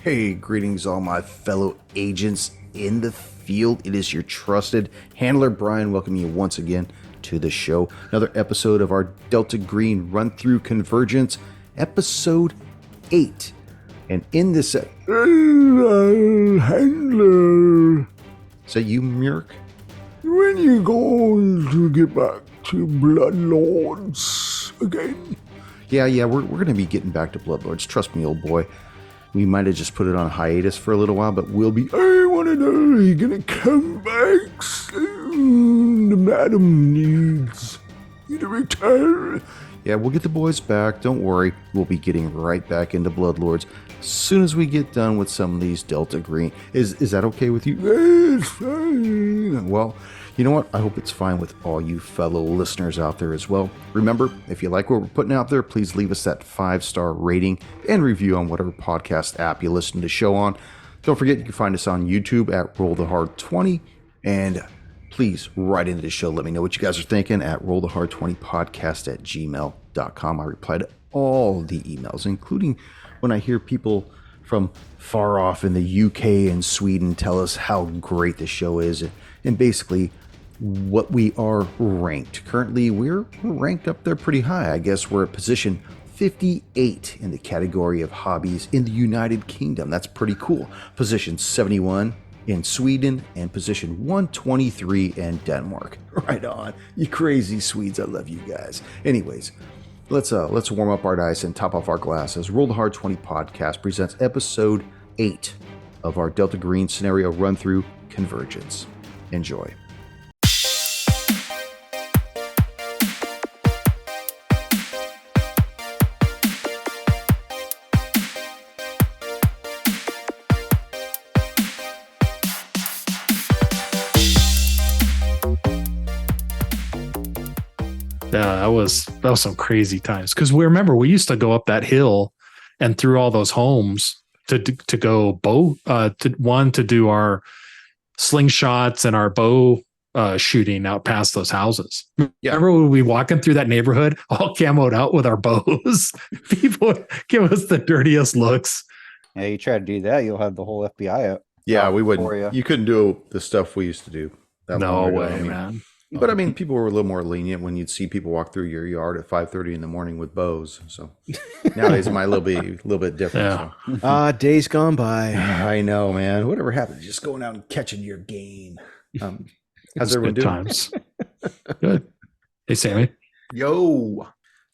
Hey, greetings all my fellow agents in the field. It is your trusted handler, Brian, welcoming you once again to the show. Another episode of our Delta Green run-through Convergence, episode 8. And in this... handler. Is that you, Murk? When you going to get back to Bloodlords again? Yeah, we're going to be getting back to Bloodlords. Trust me, old boy. We might have just put it on hiatus for a little while, but we'll be... I want to know, are you going to come back soon? The madam needs you to return. Yeah, we'll get the boys back. Don't worry. We'll be getting right back into Bloodlords as soon as we get done with some of these Delta Green. Is that okay with you? It's fine. Well, you know what? I hope it's fine with all you fellow listeners out there as well. Remember, if you like what we're putting out there, please leave us that 5-star rating and review on whatever podcast app you listen to the show on. Don't forget, you can find us on YouTube at RollTheHard20. And please write into the show. Let me know what you guys are thinking at rollthehard20podcast@gmail.com. I reply to all the emails, including when I hear people from far off in the UK and Sweden tell us how great the show is and basically what we are ranked. Currently, we're ranked up there pretty high. I guess we're at position 58 in the category of hobbies in the United Kingdom. That's pretty cool. Position 71 in Sweden and position 123 in Denmark. Right on. You crazy Swedes. I love you guys. Anyways, let's warm up our dice and top off our glasses. Roll the Hard 20 podcast presents episode 8 of our Delta Green scenario run through Convergence. Enjoy. Yeah, that was some crazy times. Because we used to go up that hill and through all those homes to go bow to do our slingshots and our bow shooting out past those houses. Yeah. Remember when we walking through that neighborhood all camoed out with our bows? People give us the dirtiest looks. Yeah, you try to do that, you'll have the whole FBI out. Yeah, we for wouldn't. you. You couldn't do the stuff we used to do. That No long ago. way, I mean, man. But I mean, people were a little more lenient when you'd see people walk through your yard at 5:30 in the morning with bows. So nowadays it might a little bit different. Yeah. So. Days gone by. I know, man. Whatever happened to just going out and catching your game? How's It's everyone good doing? times. Good. Hey, Sammy. Yo,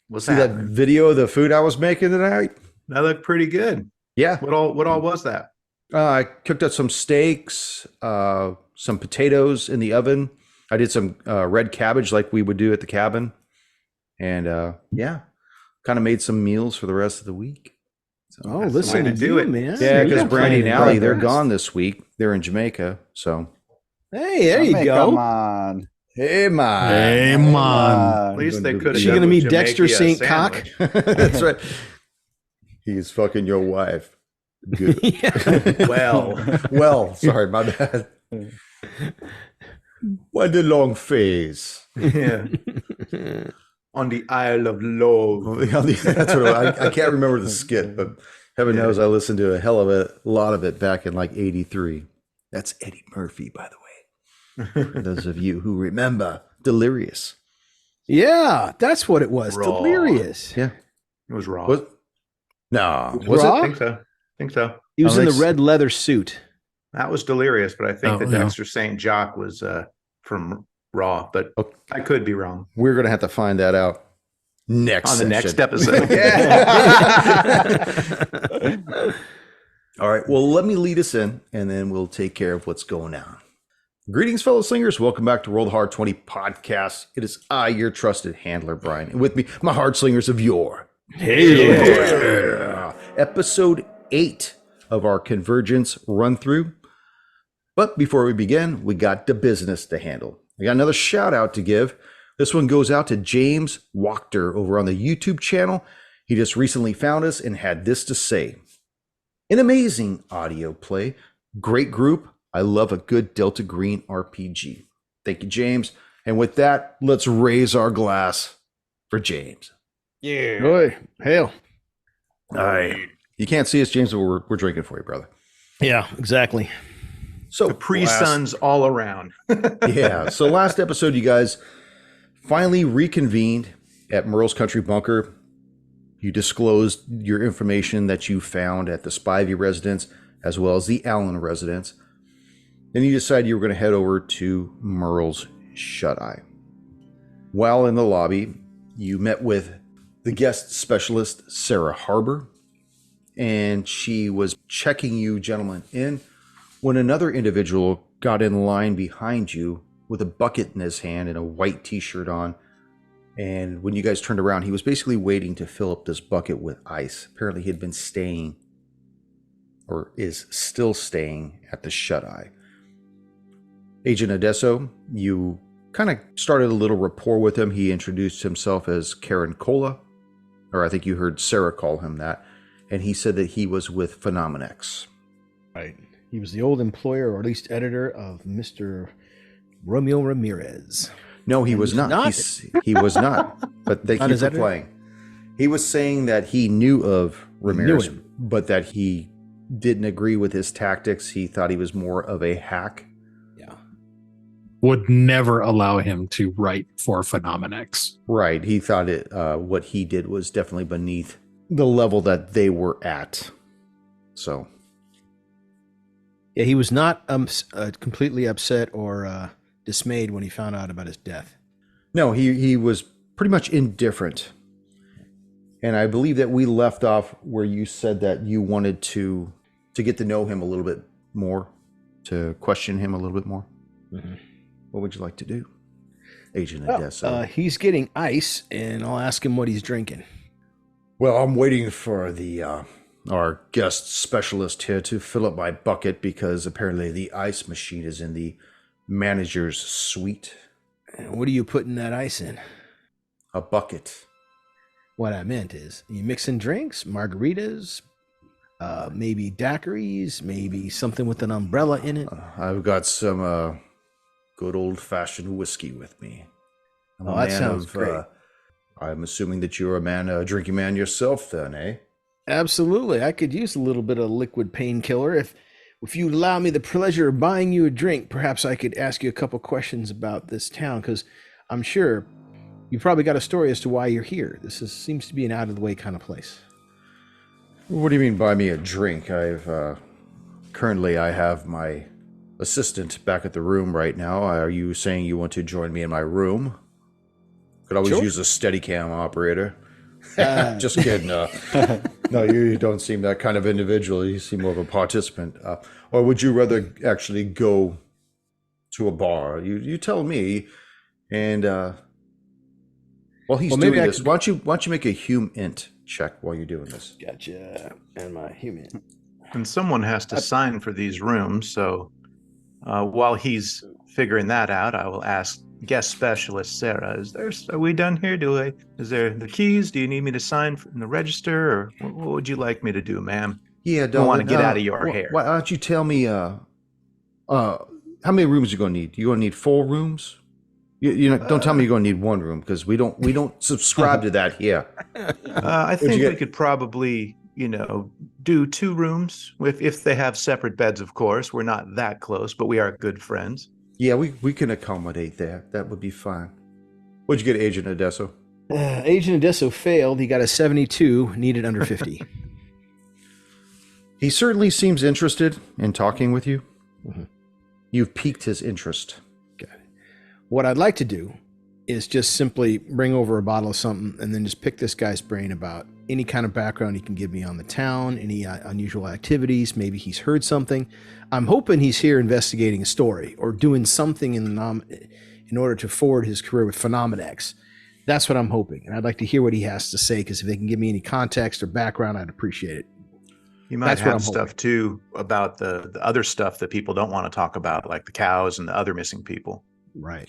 what's See that that? video of the food I was making tonight? That looked pretty good. Yeah, What all was that? I cooked up some steaks, some potatoes in the oven. I did some red cabbage like we would do at the cabin, and kind of made some meals for the rest of the week. So, Oh, That's the listen way to to do you, it. man. yeah, You because got Brandy and plenty of Allie, they're progress. gone this week. They're in Jamaica, so Hey, there you Come go. on. hey, man. Hey, man. At least they could have. She gonna meet Dexter St. Cock? That's right. He's fucking your wife. Good. Yeah. Well, sorry, my bad. Why the long face? Yeah. On the Isle of Love. That's what I can't remember the skit, but heaven knows I listened to a hell of a lot of it back in like '83. That's Eddie Murphy, by the way. For those of you who remember Delirious. Yeah, that's what it was. Raw. Delirious. Yeah. It was raw. Was Raw? I think so. He was Oh, in the they- red leather suit. That was Delirious, but I think Oh, that yeah. Dexter St. Jock was from Raw, but Okay. I could be wrong. We're gonna have to find that out next On the next session. episode. Yeah. All right. Well, let me lead us in, and then we'll take care of what's going on. Greetings, fellow slingers. Welcome back to Roll the Hard 20 podcast. It is I, your trusted handler, Brian, and with me, my hard slingers of yore. Yeah. Episode 8 of our Convergence run through. But before we begin, we got the business to handle. I got another shout out to give. This one goes out to James Wachter over on the YouTube channel. He just recently found us and had this to say. An amazing audio play. Great group. I love a good Delta Green RPG. Thank you, James. And with that, let's raise our glass for James. Yeah. Boy, hail. All right. You can't see us, James, but we're drinking for you, brother. Yeah, exactly. So Capri Suns all around. yeah. So last episode, you guys finally reconvened at Merle's Country Bunker. You disclosed your information that you found at the Spivey residence as well as the Allen residence. Then you decided you were going to head over to Merle's Shut-Eye. While in the lobby, you met with the guest specialist, Sarah Harbor, and she was checking you gentlemen in when another individual got in line behind you with a bucket in his hand and a white t-shirt on. And when you guys turned around, he was basically waiting to fill up this bucket with ice. Apparently he had been staying, or is still staying, at the Shut-Eye. Agent Adesso, you kind of started a little rapport with him. He introduced himself as Karen Cola, or I think you heard Sarah call him that. And he said that he was with Phenomenex. Right. He was the old employer, or at least editor, of Mr. Romeo Ramirez. No, he was not. He was not. But thank you for playing. He was saying that he knew of Ramirez, but that he didn't agree with his tactics. He thought he was more of a hack. Yeah. Would never allow him to write for Phenomenex. Right. He thought what he did was definitely beneath the level that they were at. So. Yeah, he was not completely upset or dismayed when he found out about his death. No, he was pretty much indifferent. And I believe that we left off where you said that you wanted to get to know him a little bit more, to question him a little bit more. Mm-hmm. What would you like to do, Agent Adesso? He's getting ice, and I'll ask him what he's drinking. Well, I'm waiting for our guest specialist here to fill up my bucket because apparently the ice machine is in the manager's suite. And what are you putting that ice in? A bucket. What I meant is, you mixing drinks, margaritas, maybe daiquiris, maybe something with an umbrella in it. I've got some good old-fashioned whiskey with me. That sounds great. I'm assuming that you're a drinking man yourself then, eh? Absolutely. I could use a little bit of liquid painkiller. If you'd allow me the pleasure of buying you a drink, perhaps I could ask you a couple questions about this town, because I'm sure you probably got a story as to why you're here. Seems to be an out-of-the-way kind of place. What do you mean buy me a drink? Currently I have my assistant back at the room right now. Are you saying you want to join me in my room? Could always use a Steadicam operator. Just kidding. No, you don't seem that kind of individual. You seem more of a participant. Or would you rather actually go to a bar? You tell me. And while he's doing this, why don't you make a hum int check while you're doing this? Gotcha. And my human. And someone has to sign for these rooms. So while he's figuring that out, I will ask guest specialist Sarah, are we done here? Is there the keys? Do you need me to sign in the register, or what would you like me to do, ma'am? Yeah, don't want to get out of your hair. Why don't you tell me how many rooms you're gonna need? You gonna need 4 rooms? Don't tell me you're gonna need 1 room, because we don't subscribe to that here. I think we could probably do 2 rooms if they have separate beds. Of course, we're not that close, but we are good friends. Yeah, we can accommodate that. That would be fine. What'd you get, Agent Adesso? Agent Adesso failed. He got a 72, needed under 50. He certainly seems interested in talking with you. Mm-hmm. You've piqued his interest. Got it. What I'd like to do is just simply bring over a bottle of something and then just pick this guy's brain about any kind of background he can give me on the town, any unusual activities. Maybe he's heard something. I'm hoping he's here investigating a story or doing something in order to forward his career with Phenomenex. That's what I'm hoping. And I'd like to hear what he has to say, because if they can give me any context or background, I'd appreciate it. You might have stuff too about the other stuff that people don't want to talk about, like the cows and the other missing people. Right.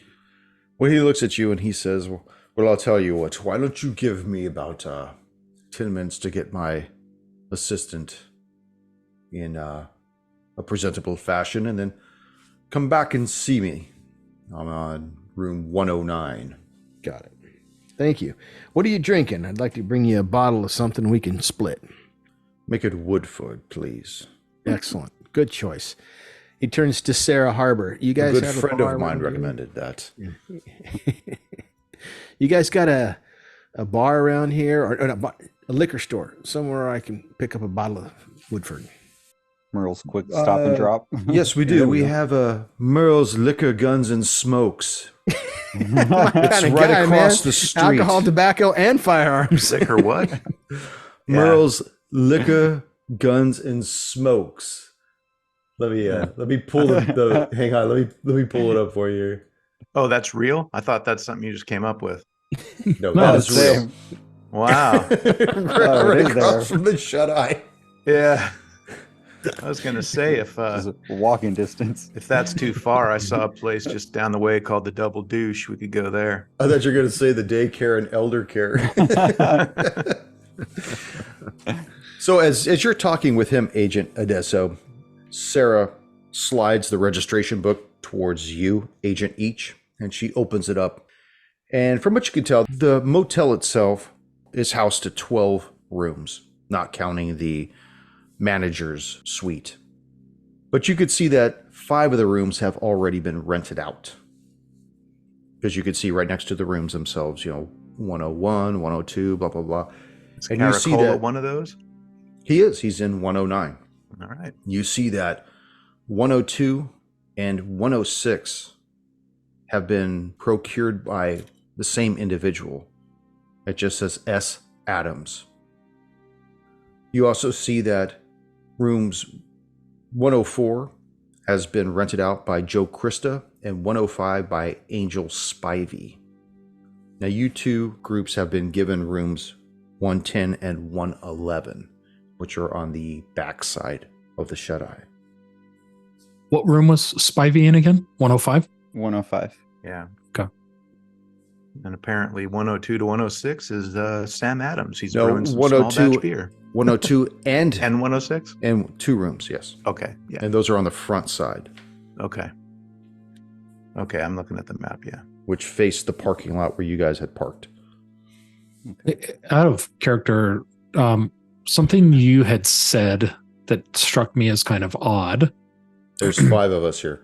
Well, he looks at you and he says, well, I'll tell you what. Why don't you give me about 10 minutes to get my assistant in a presentable fashion, and then come back and see me. I'm on room 109. Got it. Thank you. What are you drinking? I'd like to bring you a bottle of something we can split. Make it Woodford, please. Excellent. Good choice. He turns to Sarah Harbor. You A guys good have friend bar of mine around here? recommended that. You guys got a bar around here, or a liquor store somewhere I can pick up a bottle of Woodford? Merle's quick stop and drop. Yes, we do. There we we go. have Merle's Liquor, Guns, and Smokes. What It's kind of right guy, across man? the street. Alcohol, tobacco, and firearms. Liquor what? Merle's Liquor, Guns, and Smokes. Let me pull the hang on. Let me pull it up for you. Oh, that's real? I thought that's something you just came up with. No, No, that it's is real. Same. Wow. right it is across there. from the shut eye. Yeah. I was gonna say if Just a walking distance. that's too far, I saw a place just down the way called the Double Douche. We could go there. I thought you were going to say the daycare and elder care. So as you're talking with him, Agent Adesso, Sarah slides the registration book towards you, Agent Each, and she opens it up. And from what you can tell, the motel itself is housed to 12 rooms, not counting the manager's suite. But you could see that 5 of the rooms have already been rented out. Because you could see right next to the rooms themselves, 101, 102, blah, blah, blah. Is And you see Caracola that- one of those? He's in 109. All right. You see that 102 and 106 have been procured by the same individual. It just says S. Adams. You also see that rooms 104 has been rented out by Joe Christa and 105 by Angel Spivey. Now, you two groups have been given rooms 110 and 111, which are on the back side of the shut-eye. What room was Spivey in again? 105? 105. Yeah. Okay. And apparently 102 to 106 is Sam Adams. He's No, brewing some 102 small batch beer. 102 and And 106? 2 rooms, yes. Okay. Yeah. And those are on the front side, Okay. Okay, I'm looking at the map, yeah. which face the parking lot where you guys had parked. Out of character, something you had said that struck me as kind of odd There's 5 of us here.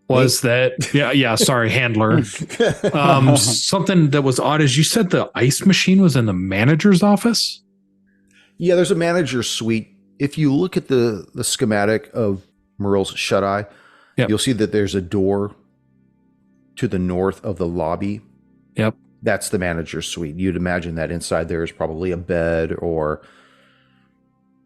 was that, sorry, handler. Something that was odd is you said the ice machine was in the manager's office. Yeah, there's a manager's suite. If you look at the schematic of Merle's shut-eye, Yep. you'll see that there's a door to the north of the lobby. Yep. That's the manager's suite. You'd imagine that inside there is probably a bed or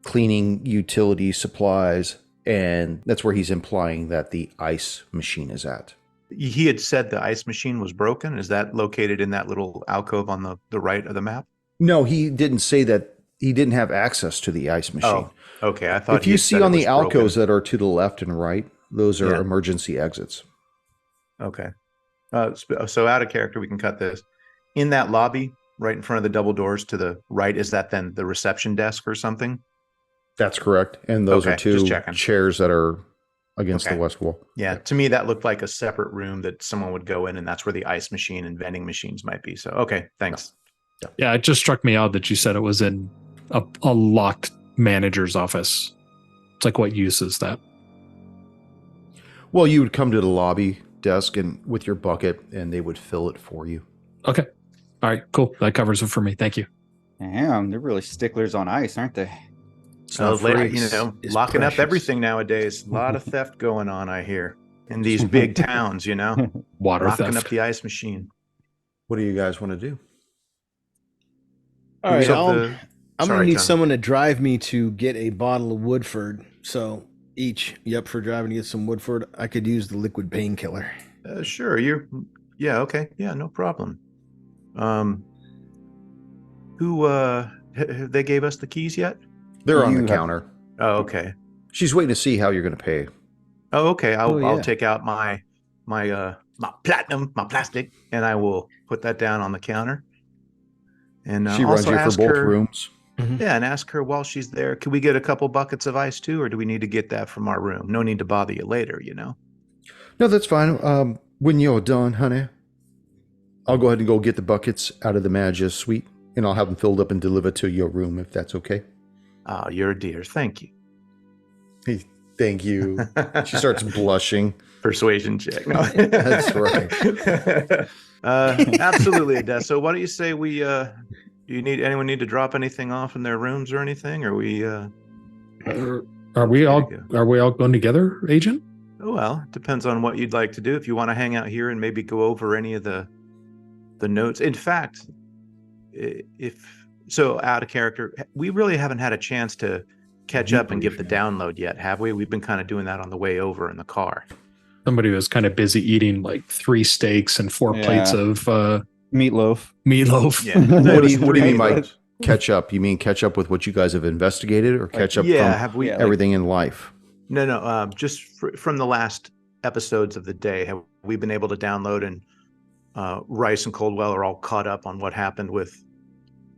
cleaning utility supplies, and that's where he's implying that the ice machine is at. He had said the ice machine was broken. Is that located in that little alcove on the right of the map? No, he didn't say that. He didn't have access to the ice machine. Oh, okay. I thought If he you had see said on it the was broken. alcoves that are to the left and right, those are Yeah. emergency exits. Okay. So out of character, we can cut this. In that lobby, right in front of the double doors to the right, is that then the reception desk or something? That's correct. And those Okay, are 2 just checking. chairs that are against Okay. the west wall. Yeah. To me, that looked like a separate room that someone would go in, and that's where the ice machine and vending machines might be. So, okay. Thanks. Yeah, it just struck me odd that you said it was in a locked manager's office. It's like, what use is that? Well, you would come to the lobby desk and with your bucket, and they would fill it for you. Okay. All right, cool. That covers it for me. Thank you. Damn, they're really sticklers on ice, aren't they? So, not free. It's locking precious. up everything nowadays. A lot of theft going on, I hear, in these big towns, Water locking theft. up the ice machine. What do you guys want to do? All right, So I'm the- going to sorry, need Tom. someone to drive me to get a bottle of Woodford. So each, you up for driving to get some Woodford? I could use the liquid painkiller. Sure. Yeah. Okay. Yeah. No problem. They gave us the keys yet? They're on You the have- counter. Oh, okay. She's waiting to see how you're going to pay. Oh, okay. I'll yeah. take out my platinum, my plastic, and I will put that down on the counter. And She runs also you for ask both her, rooms. Yeah, and ask her while she's there, can we get a couple buckets of ice too, or do we need to get that from our room? No need to bother you later, No, that's fine. When you're done, honey, I'll go ahead and go get the buckets out of the manager's suite, and I'll have them filled up and delivered to your room if that's okay. Oh, you're a dear. Thank you. Thank you. She starts blushing. Persuasion check. No. That's right. Absolutely, Adesso. Why don't you say we anyone need to drop anything off in their rooms or anything? Are we Are we all There you going together, Agent? oh, well, it depends on what you'd like to do. If you want to hang out here and maybe go over any of the notes. In fact, if so, out of character, we really haven't had a chance to catch up and give the download yet, have we? We've been kind of doing that on the way over in the car. Somebody was kind of busy eating like 3 steaks and 4 plates of Meatloaf. meatloaf. Yeah. What do you mean by catch up? You mean catch up with what you guys have investigated, or catch up Yeah, from have we? everything in life? No. Just from the last episodes of the day, have we been able to download, and Rice and Coldwell are all caught up on what happened with,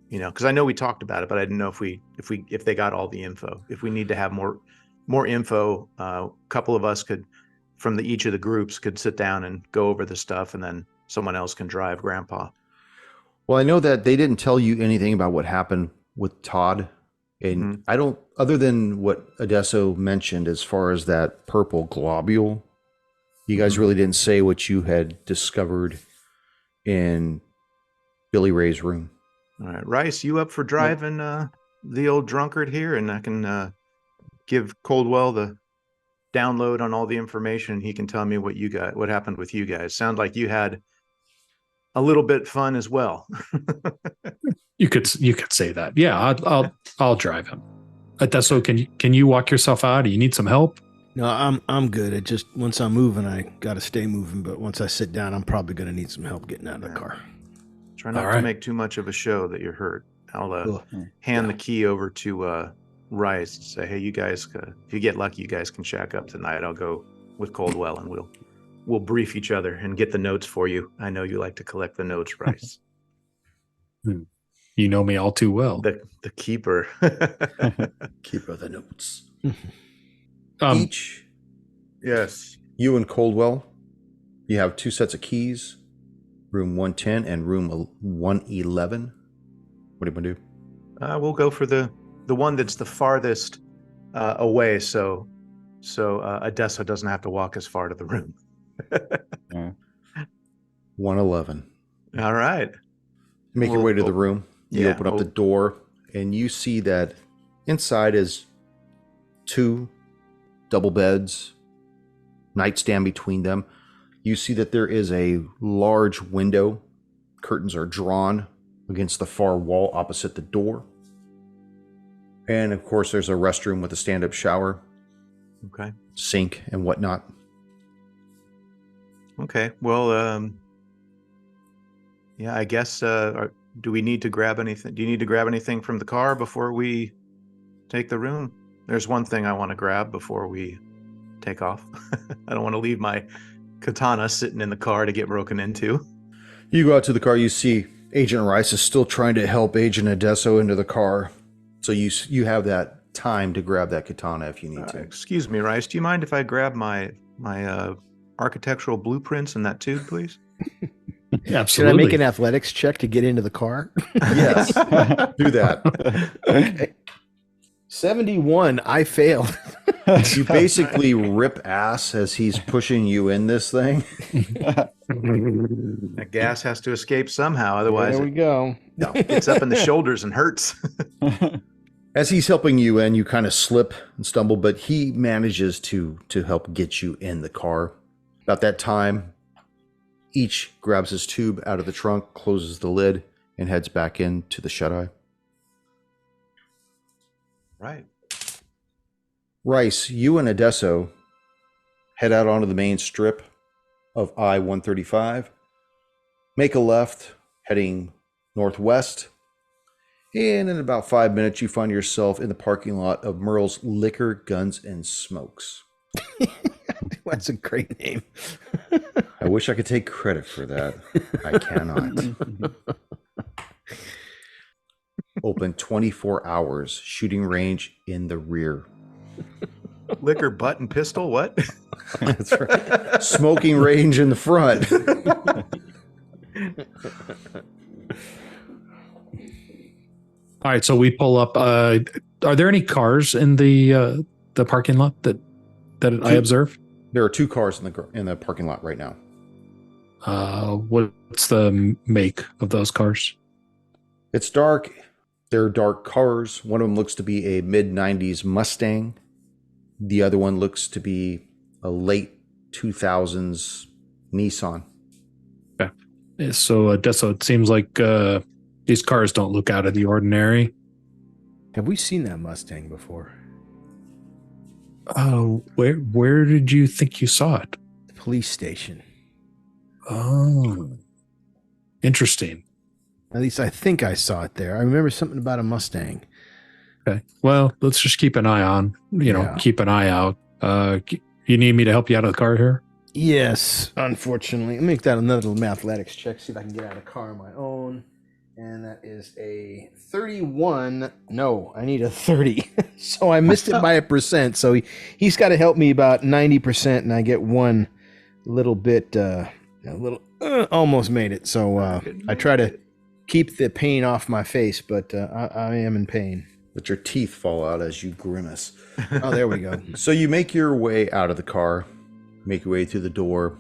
because I know we talked about it, but I didn't know if they got all the info. If we need to have more info, a couple of us could, from each of the groups, could sit down and go over the stuff, and then someone else can drive Grandpa. Well, I know that they didn't tell you anything about what happened with Todd. And I don't, other than what Adesso mentioned as far as that purple globule, you guys really didn't say what you had discovered in Billy Ray's room. All right, Rice, you up for driving the old drunkard here? And I can give Coldwell the download on all the information. He can tell me what happened with you guys. Sound like you had a little bit fun as well. You could say that. Yeah, I'll drive him. That's so. Can you walk yourself out? Do you need some help? No, I'm good. It just once I'm moving, I got to stay moving. But once I sit down, I'm probably going to need some help getting out of the car. Try not to make too much of a show that you're hurt. I'll hand the key over to Rice and say, hey, you guys, if you get lucky, you guys can shack up tonight. I'll go with Coldwell and we'll brief each other and get the notes for you. I know you like to collect the notes, Rice. You know me all too well. The keeper. Keeper of the notes. Yes. You and Coldwell, you have 2 sets of keys, room 110 and room 111. What do you want to do? We'll go for the one that's the farthest away, so Adesso doesn't have to walk as far to the room. 111. All right. Make your way to the room. You open up the door, and you see that inside is 2 double beds, nightstand between them. You see that there is a large window. Curtains are drawn against the far wall opposite the door. And of course, there's a restroom with a stand-up shower, sink, and whatnot. Okay. Well, I guess. Do we need to grab anything? Do you need to grab anything from the car before we take the room? There's one thing I want to grab before we take off. I don't want to leave my katana sitting in the car to get broken into. You go out to the car. You see Agent Rice is still trying to help Agent Adesso into the car. So you have that time to grab that katana if you need to. Excuse me, Rice. Do you mind if I grab my architectural blueprints in that tube, please? Absolutely. Should I make an athletics check to get into the car? Yes. Do that. Okay. 71. I failed. You basically rip ass as he's pushing you in this thing. That gas has to escape somehow, otherwise There we go. it's up in the shoulders and hurts. As he's helping you in, you kind of slip and stumble, but he manages to help get you in the car. About that time, each grabs his tube out of the trunk, closes the lid, and heads back into the shut-eye. Right. Rice, you and Adesso head out onto the main strip of I-135, make a left, heading northwest, and in about 5 minutes, you find yourself in the parking lot of Merle's Liquor, Guns, and Smokes. That's a great name. I wish I could take credit for that. I cannot. Open 24 hours, shooting range in the rear. Liquor, butt, and pistol, what? That's right. Smoking range in the front. All right, so we pull up. Are there any cars in the parking lot that I observe? There are 2 cars in the parking lot right now. What's the make of those cars? It's dark. They're dark cars. One of them looks to be a mid-90s Mustang. The other one looks to be a late 2000s Nissan. Okay. So it seems like these cars don't look out of the ordinary. Have we seen that Mustang before? Oh, where did you think you saw it? The police station. Oh, interesting. At least I think I saw it there. I remember something about a Mustang. Okay. Well, let's just keep an eye on, Yeah. keep an eye out. You need me to help you out of the car here? Yes, unfortunately. Let me make that another little athletics check, see if I can get out of the car on my own. And that is a 31. No, I need a 30. So I missed it by 1%. So he's got to help me about 90%, and I get one little bit, almost made it. So I try to keep the pain off my face, but I am in pain. But your teeth fall out as you grimace. Oh, there we go. So you make your way out of the car, make your way through the door.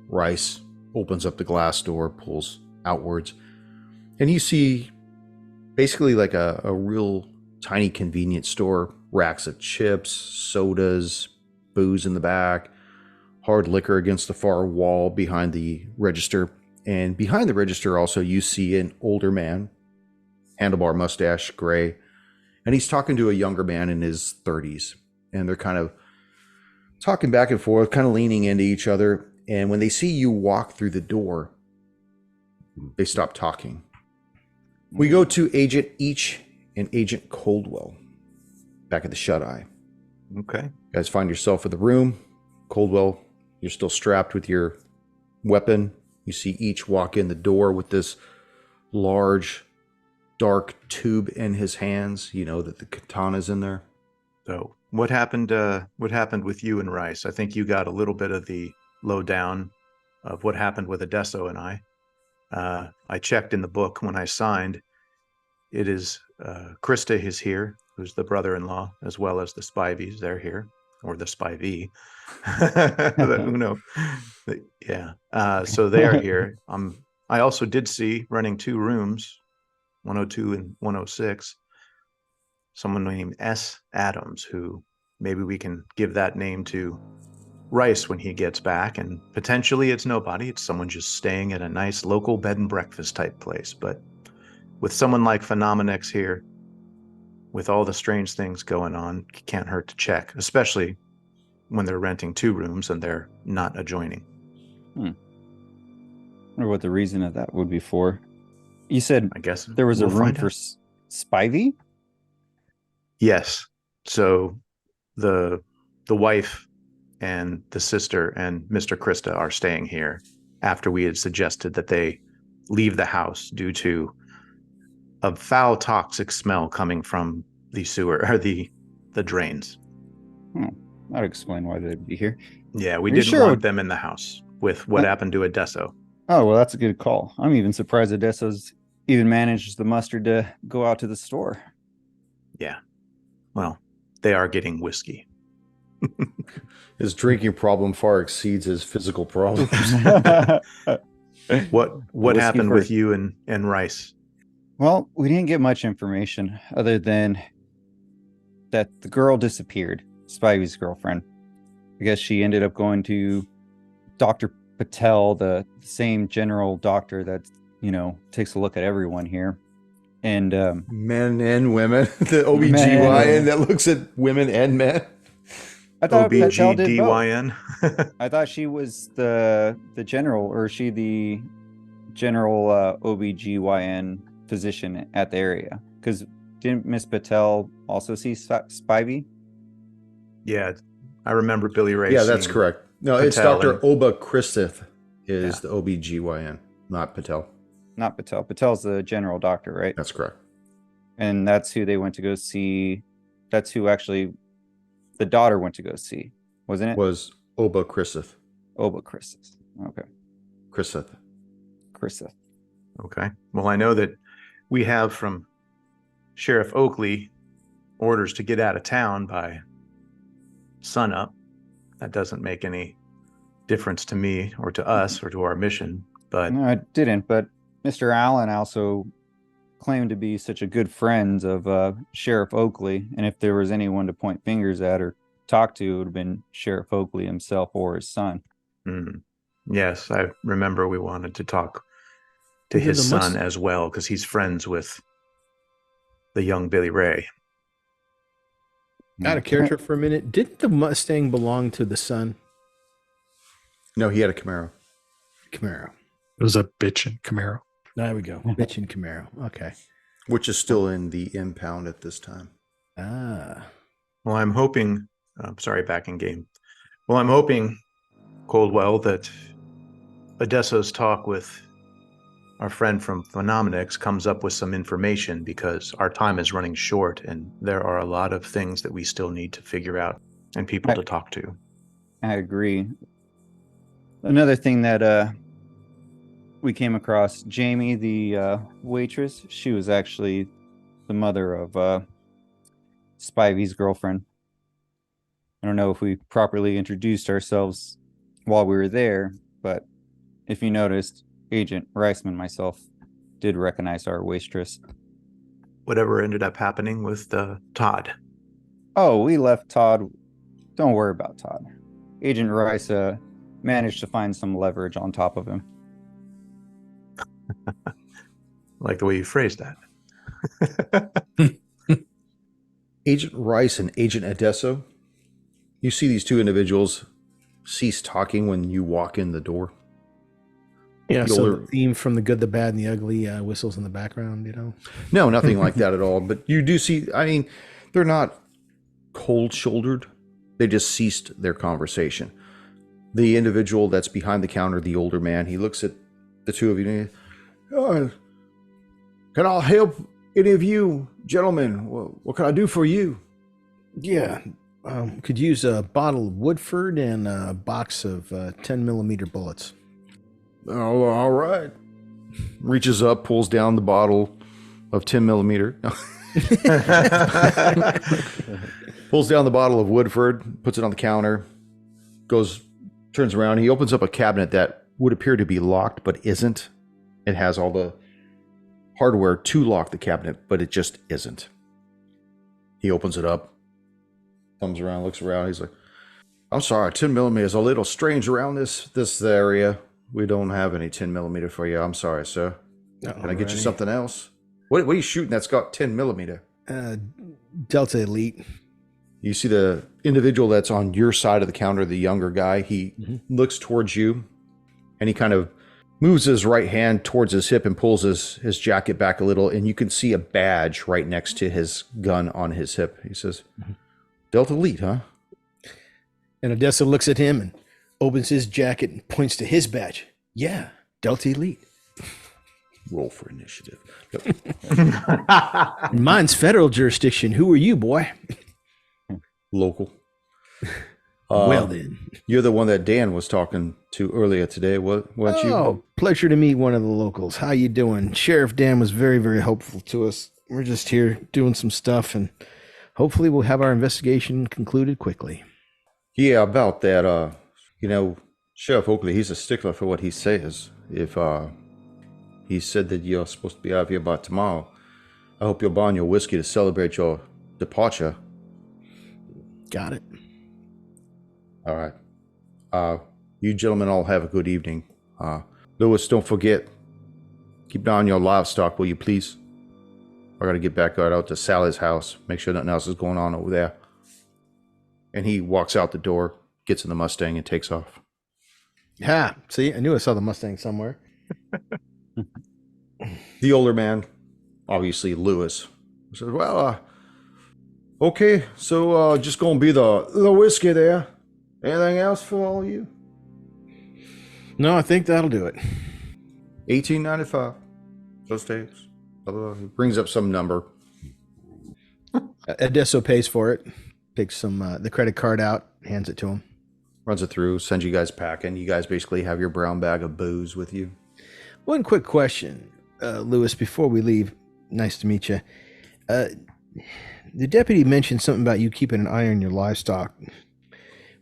Rice opens up the glass door, pulls outwards, and you see basically like a real tiny convenience store. Racks of chips, sodas, booze in the back, hard liquor against the far wall behind the register. And behind the register also you see an older man, handlebar mustache, gray, and he's talking to a younger man in his 30s. And they're kind of talking back and forth, kind of leaning into each other. And when they see you walk through the door, they stop talking. We go to Agent Each and Agent Coldwell back at the Shut-Eye. Okay. You guys find yourself in the room. Coldwell, you're still strapped with your weapon. You see Each walk in the door with this large, dark tube in his hands. You know that the katana's in there. So what happened with you and Rice? I think you got a little bit of the lowdown of what happened with Adesso and I. I checked in the book when I signed. It is Krista is here, who's the brother-in-law, as well as the Spivies. They're here, or the Spivey. Who knows? Yeah. So they are here. I also did see running 2 rooms, 102 and 106, someone named S. Adams, who maybe we can give that name to Rice when he gets back, and potentially it's nobody. It's someone just staying at a nice local bed and breakfast type place. But with someone like Phenomenex here, with all the strange things going on, it can't hurt to check, especially when they're renting 2 rooms and they're not adjoining. I wonder what the reason of that would be for. You said I guess there was we'll a room find for out. Spivey? Yes. So the wife and the sister and Mr. Krista are staying here after we had suggested that they leave the house due to a foul toxic smell coming from the sewer or the drains. That'd explain why they'd be here. Yeah, we Are you didn't sure? want them in the house with what happened to Adesso. Oh, well, that's a good call. I'm even surprised Odessa's even managed the mustard to go out to the store. Yeah. Well, they are getting whiskey. His drinking problem far exceeds his physical problems. What Whiskey happened first. with you and Rice? Well, we didn't get much information other than that the girl disappeared, Spivey's girlfriend. I guess she ended up going to Dr. Patel, the same general doctor that, takes a look at everyone here. And Men and women. The OBGYN that looks at women and men. I thought Patel did both. OBGDYN. I thought she was the general, or she the general OBGYN physician at the area. Because didn't Miss Patel also see Spivey? Yeah, I remember Billy Ray. Yeah, that's seeing correct. No, it's Patel Dr. and- Oba Christith is Yeah. the OBGYN, not Patel. Not Patel. Patel's the general doctor, right? That's correct. And that's who they went to go see. That's who actually the daughter went to go see, wasn't it? Was Oba Christith. Oba Christmas. Okay. Christith. Christmas. Okay. Well, I know that we have from Sheriff Oakley orders to get out of town by sunup. That doesn't make any difference to me or to us or to our mission. But No, it didn't. But Mr. Allen also claimed to be such a good friend of Sheriff Oakley, and if there was anyone to point fingers at or talk to, it would have been Sheriff Oakley himself or his son. Yes, I remember we wanted to talk to his son as well, because he's friends with the young Billy Ray. Out of character for a minute. Didn't the Mustang belong to the son? No, he had a Camaro. Camaro. It was a bitchin' Camaro. There we go. Bitch and Camaro. Okay. Which is still in the impound at this time. Ah. Well, I'm hoping, back in game. Well, I'm hoping, Coldwell, that Odesso's talk with our friend from Phenomenix comes up with some information, because our time is running short and there are a lot of things that we still need to figure out and people to talk to. I agree. Another thing that we came across, Jamie, the waitress, she was actually the mother of Spivey's girlfriend. I don't know if we properly introduced ourselves while we were there, but if you noticed, Agent Reisman and myself did recognize our waitress. Whatever ended up happening with Todd? Oh, we left Todd. Don't worry about Todd. Agent Rice managed to find some leverage on top of him. Like the way you phrased that. Agent Rice and Agent Odesso, you see these two individuals cease talking when you walk in the door. Yeah, so the theme from The Good, the Bad, and the Ugly whistles in the background, you know? No, nothing like that at all. But you do see, I mean, they're not cold-shouldered. They just ceased their conversation. The individual that's behind the counter, the older man, he looks at the two of you and he, can I help any of you, gentlemen? What can I do for you? Yeah, could use a bottle of Woodford and a box of 10mm bullets. Oh, all right. Reaches up, pulls down the bottle of 10mm. Pulls down the bottle of Woodford, puts it on the counter, turns around. He opens up a cabinet that would appear to be locked, but isn't. It has all the hardware to lock the cabinet, but it just isn't. He opens it up, comes around, looks around. He's like, I'm sorry, 10mm is a little strange around this area. We don't have any 10mm for you. I'm sorry, sir. Can I get you something else? What are you shooting that's got 10mm? Delta Elite. You see the individual that's on your side of the counter, the younger guy. He looks towards you, and he kind of moves his right hand towards his hip and pulls his jacket back a little, and you can see a badge right next to his gun on his hip. He says, Delta Elite, huh? And Odessa looks at him and opens his jacket and points to his badge. Yeah, Delta Elite. Roll for initiative. Mine's federal jurisdiction. Who are you, boy? Local. Well then. You're the one that Dan was talking to earlier today, weren't you? Oh, pleasure to meet one of the locals. How you doing? Sheriff Dan was very, very helpful to us. We're just here doing some stuff, and hopefully we'll have our investigation concluded quickly. Yeah, about that, Sheriff Oakley, he's a stickler for what he says. If he said that you're supposed to be out of here by tomorrow, I hope you'll buy your whiskey to celebrate your departure. Got it. All right. You gentlemen all have a good evening. Lewis, don't forget, keep an eye on your livestock, will you please? I gotta get back out to Sally's house, make sure nothing else is going on over there. And he walks out the door, gets in the Mustang, and takes off. Ha! See, I knew I saw the Mustang somewhere. The older man, obviously Lewis, says, well, okay, so just gonna be the whiskey there. Anything else for all of you? No, I think that'll do it. $18.95. Those days. He brings up some number. Odesso pays for it. Takes the credit card out, hands it to him. Runs it through, sends you guys packing. You guys basically have your brown bag of booze with you. One quick question, Lewis, before we leave. Nice to meet you. The deputy mentioned something about you keeping an eye on your livestock.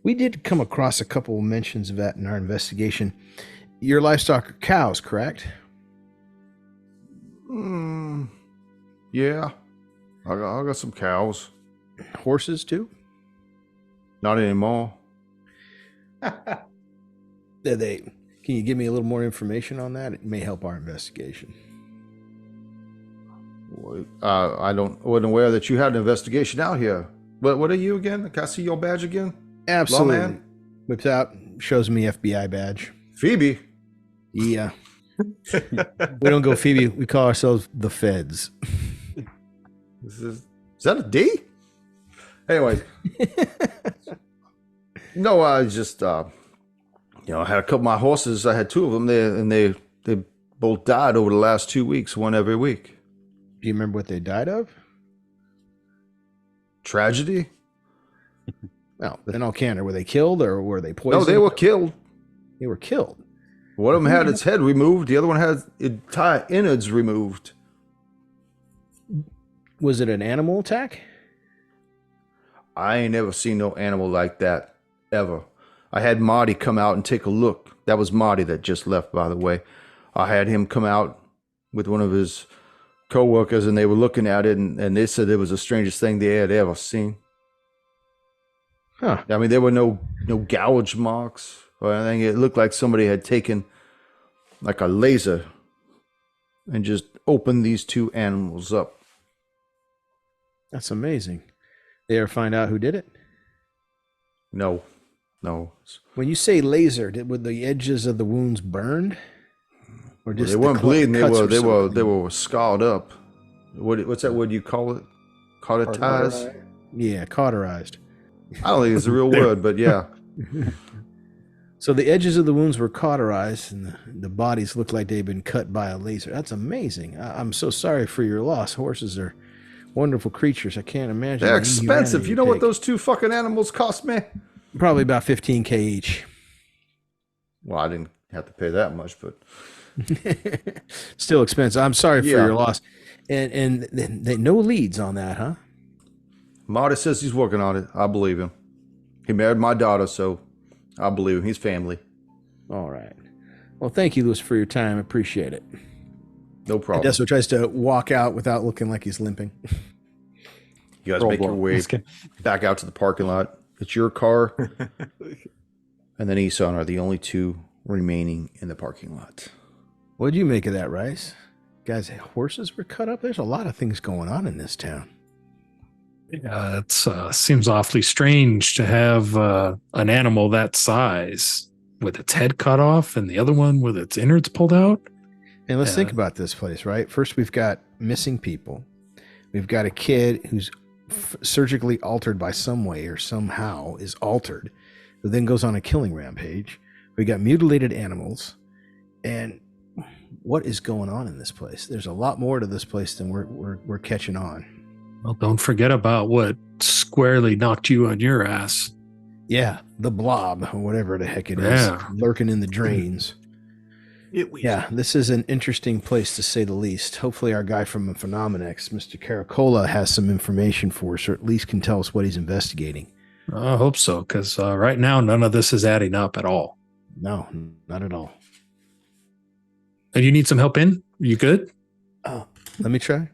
We did come across a couple of mentions of that in our investigation. Your livestock are cows, correct? Yeah. I got some cows. Horses too? Not anymore. Can you give me a little more information on that? It may help our investigation. I wasn't aware that you had an investigation out here. What are you again? Can I see your badge again? Absolutely. Lawman? Whips out, shows me FBI badge. Phoebe. Yeah. We don't go Phoebe. We call ourselves the Feds. Is that a D? Anyway. No, I just, I had a couple of my horses. I had two of them there, and they both died over the last 2 weeks, one every week. Do you remember what they died of? Tragedy? Well, in all candor, were they killed or were they poisoned? No, they were killed. They were killed. One of them had its head removed. The other one had its entire innards removed. Was it an animal attack? I ain't never seen no animal like that, ever. I had Marty come out and take a look. That was Marty that just left, by the way. I had him come out with one of his co-workers, and they were looking at it, and they said it was the strangest thing they had ever seen. Huh. I mean, there were no gouge marks or anything. It looked like somebody had taken like a laser and just opened these two animals up. That's amazing. They ever find out who did it? No. When you say laser, were the edges of the wounds burned? Or just They weren't bleeding. They cuts were scarred up. What's that word you call it? Cauterized? Yeah, cauterized. I don't think it's a real word, but yeah. So the edges of the wounds were cauterized, and the bodies looked like they'd been cut by a laser. That's amazing. I'm so sorry for your loss. Horses are wonderful creatures. I can't imagine. They're the expensive. inhumanity You know it what take. those two fucking animals cost me? Probably about $15,000 each. Well, I didn't have to pay that much, but Still expensive. I'm sorry for Yeah. your loss. And they no leads on that, huh? Marty says he's working on it. I believe him. He married my daughter, so I believe him. He's family. All right. Well, thank you, Louis, for your time. Appreciate it. No problem. Deso tries to walk out without looking like he's limping. You guys make your way back out to the parking lot. It's your car and then Isan are the only two remaining in the parking lot. What did you make of that, Rice? Guys, horses were cut up. There's a lot of things going on in this town. Yeah, it seems awfully strange to have an animal that size with its head cut off and the other one with its innards pulled out. And let's think about this place, right? First, we've got missing people. We've got a kid who's surgically altered by some way or somehow is altered, who then goes on a killing rampage. We got mutilated animals. And what is going on in this place? There's a lot more to this place than we're catching on. Well, don't forget about what squarely knocked you on your ass. Yeah, the blob, or whatever the heck it is, Yeah. lurking in the drains. Yeah, this is an interesting place to say the least. Hopefully our guy from Phenomenex, Mr. Caracola, has some information for us, or at least can tell us what he's investigating. I hope so, because right now none of this is adding up at all. No, not at all. And you need some help in? You good? Let me try.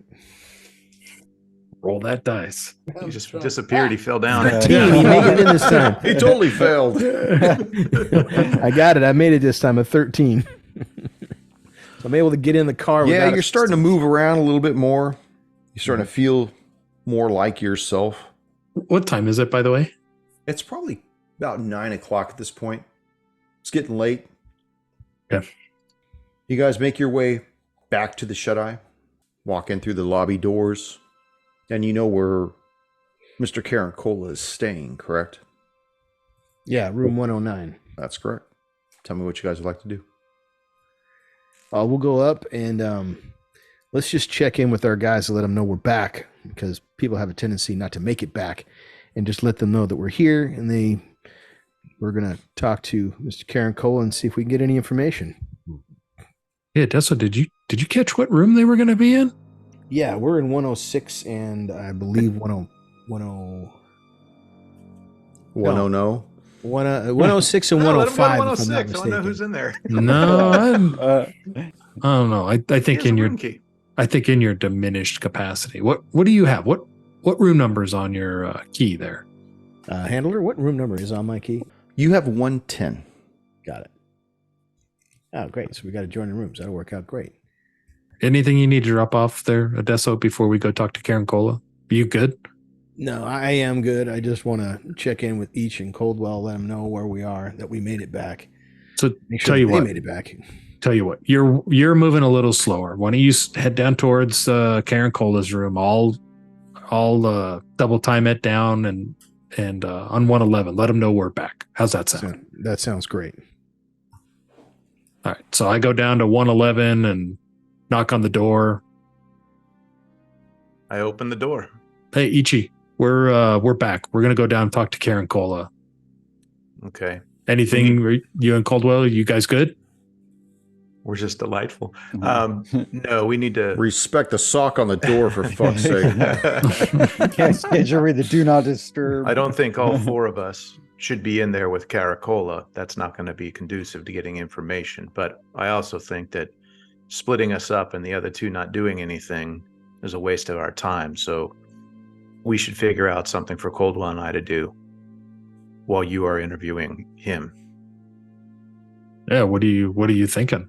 Roll that dice. He just disappeared. He fell down. He made it in this time. He totally failed. I got it. I made it this time, a 13. So I'm able to get in the car. Yeah, without you're starting to move around a little bit more. You're starting to feel more like yourself. What time is it, by the way? It's probably about 9 o'clock at this point. It's getting late. Yeah. You guys make your way back to the shut-eye, walk in through the lobby doors, and you know where Mr. Caracola is staying, correct? Yeah, room 109. That's correct. Tell me what you guys would like to do. We'll go up and let's just check in with our guys to let them know we're back, because people have a tendency not to make it back, and just let them know that we're here, and we're going to talk to Mr. Caracola and see if we can get any information. Yeah, Dessa, did you catch what room they were going to be in? Yeah, we're in 106 and I believe 106 and No, let him go to 105 if I'm not 106. I want to know mistaken. who's in there. No, I don't know. I He think has in a your room key. diminished capacity. What do you have? What room number's on your key there? Handler, what room number is on my key? You have 110. Got it. Oh, great. So we got adjoining rooms. That'll work out great. Anything you need to drop off there, Adesso, before we go talk to Karen Cola? You good? No, I am good. I just want to check in with Each and Coldwell, let them know where we are, that we made it back. So Make tell sure you they what. made it back. Tell you what, you're moving a little slower. Why don't you head down towards Karen Cola's room? I'll double time it down and on 111. Let them know we're back. How's that sound? That sounds great. All right. So I go down to 111 and knock on the door. I open the door. Hey, Ichi, we're back. We're gonna go down and talk to Karen Cola. Okay. Anything? You and Caldwell? You guys good? We're just delightful. No, we need to Respect the sock on the door, for fuck's sake. Can't schedule the do not disturb. I don't think all four of us should be in there with Caracola. That's not going to be conducive to getting information. But I also think that splitting us up and the other two not doing anything is a waste of our time. So we should figure out something for Coldwell and I to do while you are interviewing him. Yeah. What are you thinking?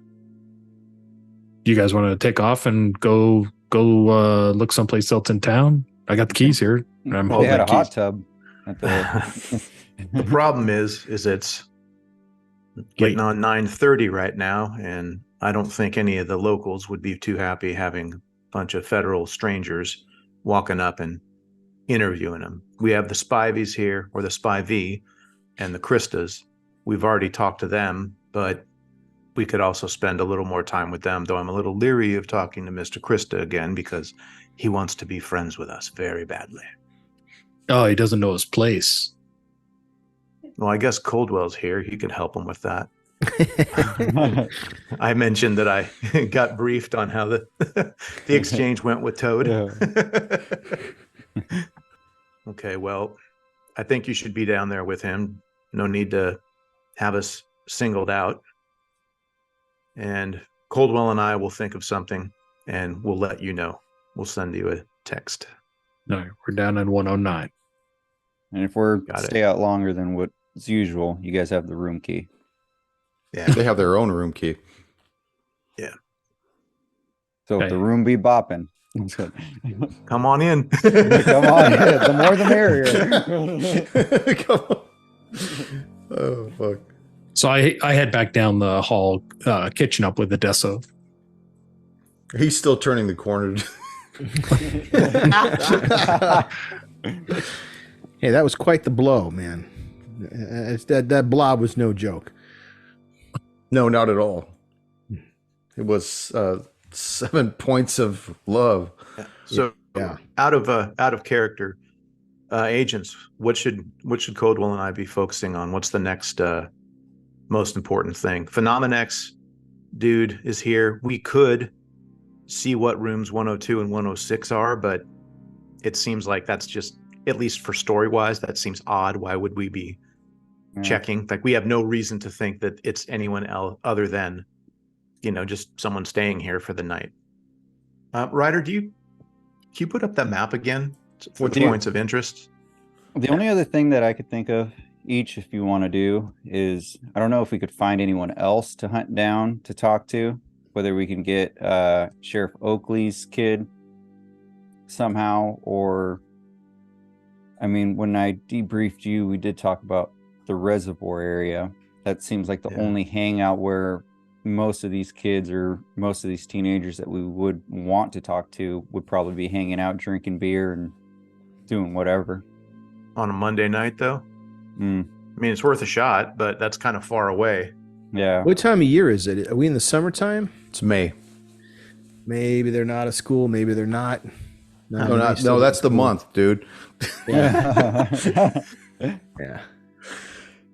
Do you guys want to take off and go look someplace else in town? I got the keys here. I'm They holding had a the hot keys. tub. At the... The problem is it's getting on 9:30 right now, and I don't think any of the locals would be too happy having a bunch of federal strangers walking up and interviewing them. We have the Spivies here, or the Spivy, and the Christas. We've already talked to them, but we could also spend a little more time with them, though I'm a little leery of talking to Mr. Christa again because he wants to be friends with us very badly. Oh, he doesn't know his place. Well, I guess Coldwell's here. He could help him with that. I mentioned that I got briefed on how the exchange went with Toad. Okay, well, I think you should be down there with him. No need to have us singled out. And Coldwell and I will think of something and we'll let you know. We'll send you a text. No, we're down in 109. And if we're Got it. stay out longer than what's usual, you guys have the room key. Yeah. They have their own room key. So Okay. if the room be bopping. Come on in. Come on, the more the merrier. Come on. Oh, fuck. So I head back down the hall, catching up with Adesso. He's still turning the corner. Hey, that was quite the blow, man. That blob was no joke. No, not at all. It was 7 points of love. So Yeah. out of character, agents, what should Coldwell and I be focusing on? What's the next most important thing? Phenomenex dude is here. We could see what rooms 102 and 106 are, but it seems like that's just, at least for story wise, that seems odd. Why would we be checking? Like, we have no reason to think that it's anyone else other than, just someone staying here for the night. Ryder, can you put up that map again for the points of interest? The only other thing that I could think of, each, if you want to do, is I don't know if we could find anyone else to hunt down to talk to, whether we can get Sheriff Oakley's kid somehow, or I mean, when I debriefed you, we did talk about the reservoir area. That seems like the only hangout where most of these kids or most of these teenagers that we would want to talk to would probably be hanging out, drinking beer and doing whatever. On a Monday night, though? Mm. I mean, it's worth a shot, but that's kind of far away. Yeah. What time of year is it? Are we in the summertime? It's May. Maybe they're not at school. Maybe they're not. No, that's the month, dude. Yeah. Yeah.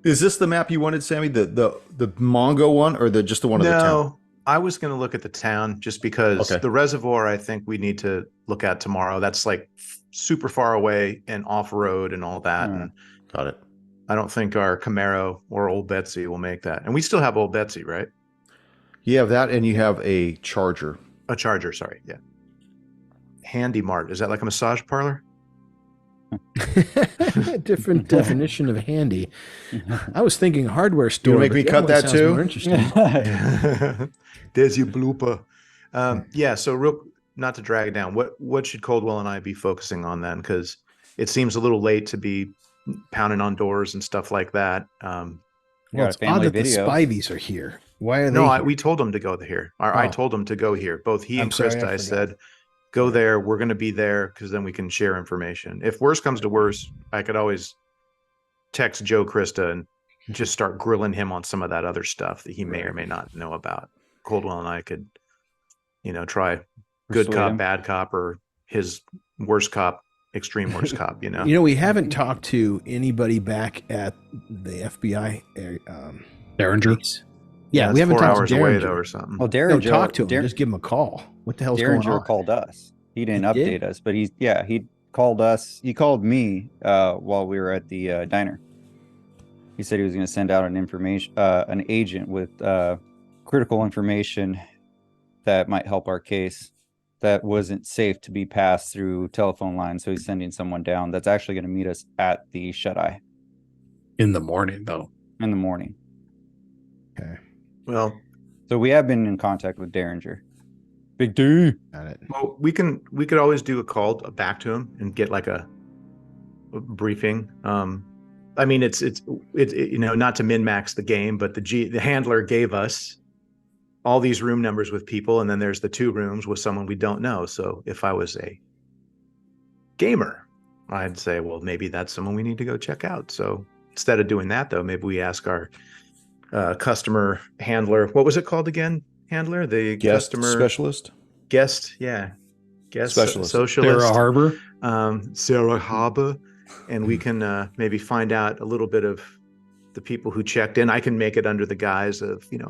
Is this the map you wanted, Sammy? The Mongo one, or just the one of the town? No, I was going to look at the town just because Okay. the reservoir, I think we need to look at tomorrow. That's like super far away and off road and all that. Alright. And Got it. I don't think our Camaro or Old Betsy will make that. And we still have Old Betsy, right? You have that, and you have a charger. A Charger, sorry. Yeah. Handy Mart. Is that like a massage parlor? Different definition of handy. I was thinking hardware store. make but me the cut other one that sounds too? more interesting. There's your blooper. Yeah. So real, not to drag it down. What should Coldwell and I be focusing on then? Because it seems a little late to be pounding on doors and stuff like that. Well, Got it's a odd family that the video. Spivey's are here. Why are they No, here? we told them to go here. Or I Oh. told them to go here. Both he I'm and sorry, I Krista, I forgot. said, go there. We're going to be there because then we can share information. If worse comes to worse, I could always text Joe Krista and just start grilling him on some of that other stuff that he may or may not know about. Coldwell and I could, try good Persuade cop, him. bad cop, or his worst cop, extreme worst cop, We haven't talked to anybody back at the FBI. Derringer. Base. Yeah, it's we haven't 4 talked hours to away Derringer. though, or something. Well, No, Derringer talk to him. Just give him a call. What the hell's going Derringer on? called us. He didn't He update did? us, but he called us. He called me while we were at the diner. He said he was going to send out an agent with critical information that might help our case. That wasn't safe to be passed through telephone lines, so he's sending someone down that's actually going to meet us at the Shut Eye In the morning, though. in the morning. Okay, Well, So we have been in contact with Derringer. Big D. got it. we could always do a call back to him and get like a briefing. I mean, it's not to min-max the game, but the handler gave us all these room numbers with people, and then there's the 2 rooms with someone we don't know. So if I was a gamer, I'd say, well, maybe that's someone we need to go check out. So instead of doing that, though, maybe we ask our customer handler. What was it called again? Handler, the Guest customer specialist. guest Specialist. socialist, Sarah Harbor. Sarah Harbor, and we can maybe find out a little bit of the people who checked in. I can make it under the guise of, we had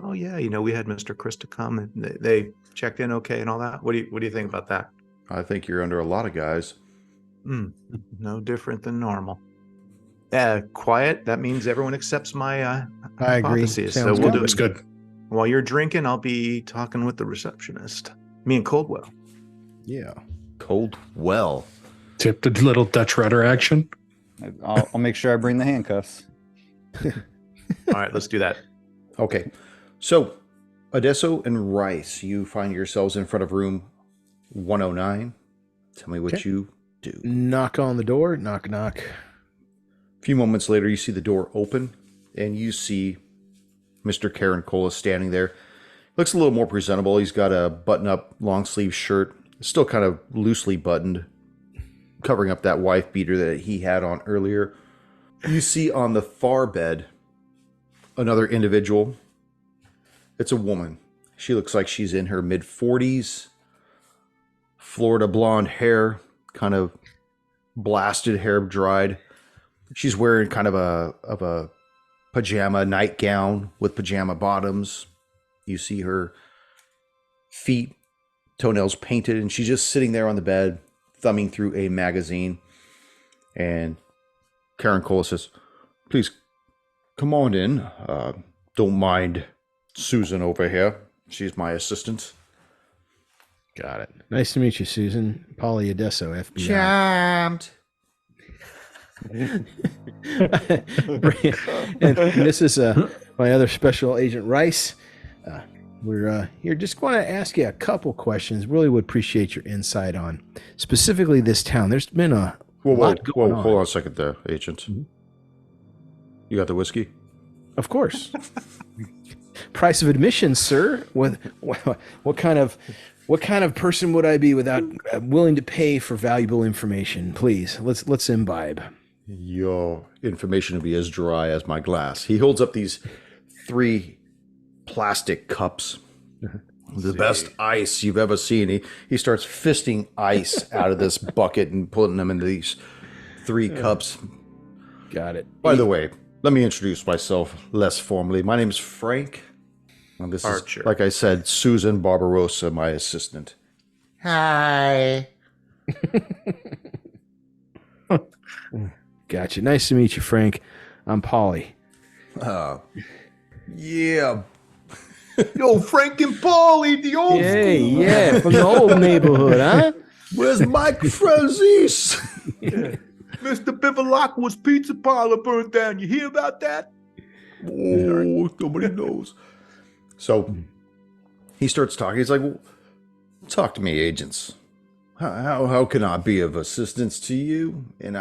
Mr. Krista come and they checked in okay and all that. What do you think about that? I think you're under a lot of guys. No different than normal. Quiet. That means everyone accepts my I agree. hypothesis. So Sounds we'll good. do It's it. good. While you're drinking, I'll be talking with the receptionist. Me and Coldwell. Yeah. Cold well. Tipped a little Dutch rudder action. I'll make sure I bring the handcuffs. All right, let's do that. Okay. So, Adesso and Rice, you find yourselves in front of room 109. Tell me what Okay. you do. Knock on the door. Knock, knock. A few moments later, you see the door open, and you see Mr. Karen Cola standing there. Looks a little more presentable. He's got a button-up long-sleeve shirt, still kind of loosely buttoned, covering up that wife beater that he had on earlier. You see on the far bed another individual. It's a woman. She looks like she's in her mid-40s. Florida blonde hair, kind of blasted hair, dried. She's wearing kind of a pajama nightgown with pajama bottoms. You see her feet, toenails painted, and she's just sitting there on the bed, thumbing through a magazine. And Karen Cole says, "Please come on in. Don't mind Susan over here. She's my assistant." Got it. Nice to meet you, Susan. Polly Adesso, FBI. Charmed. and this is my other special agent, Rice. We're here just want to ask you a couple questions. Really would appreciate your insight on specifically this town. There's been a lot going on. Hold on a second there, agent. You got the whiskey? Of course. Price of admission, sir. What kind of person would I be without willing to pay for valuable information? Please, let's imbibe. Your information will be as dry as my glass. He holds up these 3 plastic cups. The best ice you've ever seen. He starts fisting ice out of this bucket and putting them into these 3 cups. Got it. By the way, let me introduce myself less formally. My name is Frank. And this Archer. is, like I said, Susan Barbarossa, my assistant. Hi. Gotcha. Nice to meet you, Frank. I'm Polly. Yeah. Yo, Frank and Paulie, the old Hey, school. yeah, from the old neighborhood, huh? Where's Mike Francis? Mr. Bivalaqua's pizza parlor burned down. You hear about that? Oh, nobody knows. So he starts talking. He's like, well, talk to me, agents. How can I be of assistance to you? And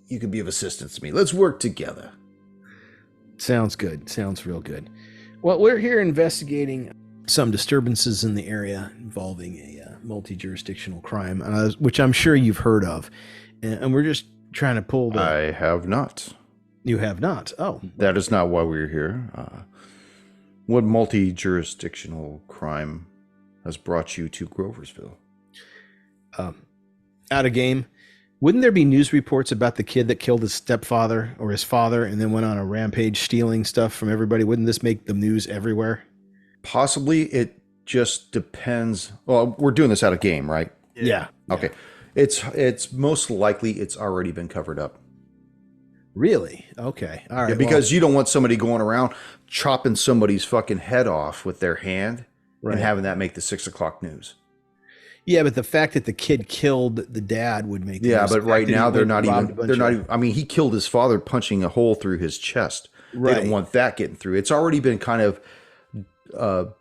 you could be of assistance to me. Let's work together. Sounds good. Sounds real good. Well, we're here investigating some disturbances in the area involving a multi-jurisdictional crime, which I'm sure you've heard of. And we're just trying to pull the... I have not. You have not? Oh. That is not why we're here. What multi-jurisdictional crime has brought you to Groversville? Out of game. Wouldn't there be news reports about the kid that killed his stepfather or his father and then went on a rampage stealing stuff from everybody? Wouldn't this make the news everywhere? Possibly. It just depends. Well, we're doing this out of game, right? Yeah. Okay. It's most likely it's already been covered up. Really? Okay. All right. Yeah, because you don't want somebody going around chopping somebody's fucking head off with their hand and having that make the 6 o'clock news. Yeah, but the fact that the kid killed the dad would make but right now they're not even. I mean, he killed his father punching a hole through his chest. They don't want that getting through. It's already been kind of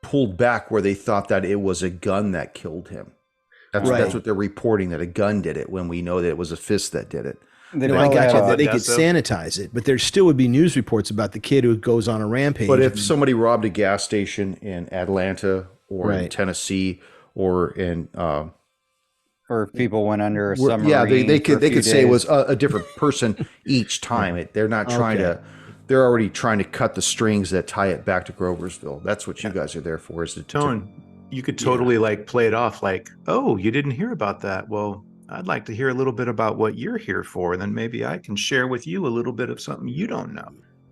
pulled back where they thought that it was a gun that killed him. That's what they're reporting, that a gun did it, when we know that it was a fist that did it. I got you. That they could sanitize it, but there still would be news reports about the kid who goes on a rampage. But if somebody robbed a gas station in Atlanta or in Tennessee or in or if people went under a submarine, yeah, they could say it was a different person each time. They're not trying to. They're already trying to cut the strings that tie it back to Groversville. That's what you guys are there for. Is to Tone. You could totally like play it off like, oh, you didn't hear about that. Well, I'd like to hear a little bit about what you're here for, and then maybe I can share with you a little bit of something you don't know.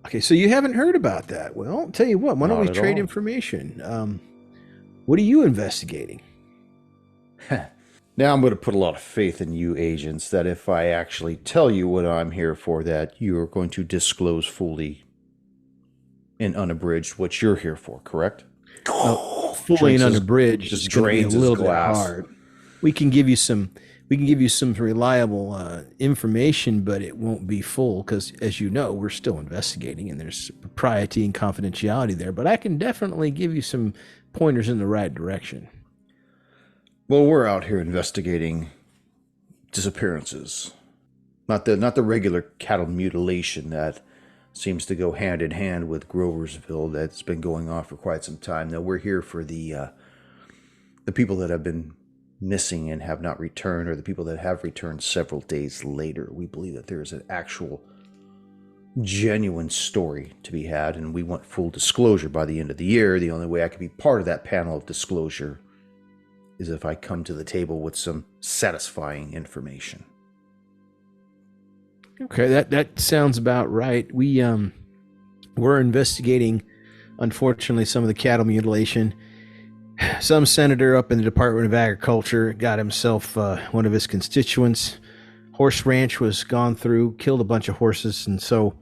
Okay, so you haven't heard about that. Well, I'll tell you what, why don't we trade information? What are you investigating? Now I'm going to put a lot of faith in you agents that if I actually tell you what I'm here for, that you are going to disclose fully and unabridged what you're here for, correct? Fully and unabridged, just it's going to be a drains his little bit glass. hard. We can give you some reliable information, but it won't be full because, as you know, we're still investigating and there's propriety and confidentiality there. But I can definitely give you some pointers in the right direction. Well, we're out here investigating disappearances, not the regular cattle mutilation that seems to go hand in hand with Groversville that's been going on for quite some time. No, we're here for the people that have been missing and have not returned, or the people that have returned several days later. We believe that there is an actual genuine story to be had, and we want full disclosure by the end of the year. The only way I can be part of that panel of disclosure is if I come to the table with some satisfying information. Okay, that sounds about right. We're investigating, unfortunately, some of the cattle mutilation. Some senator up in the Department of Agriculture got himself one of his constituents. Horse ranch was gone through, killed a bunch of horses, and so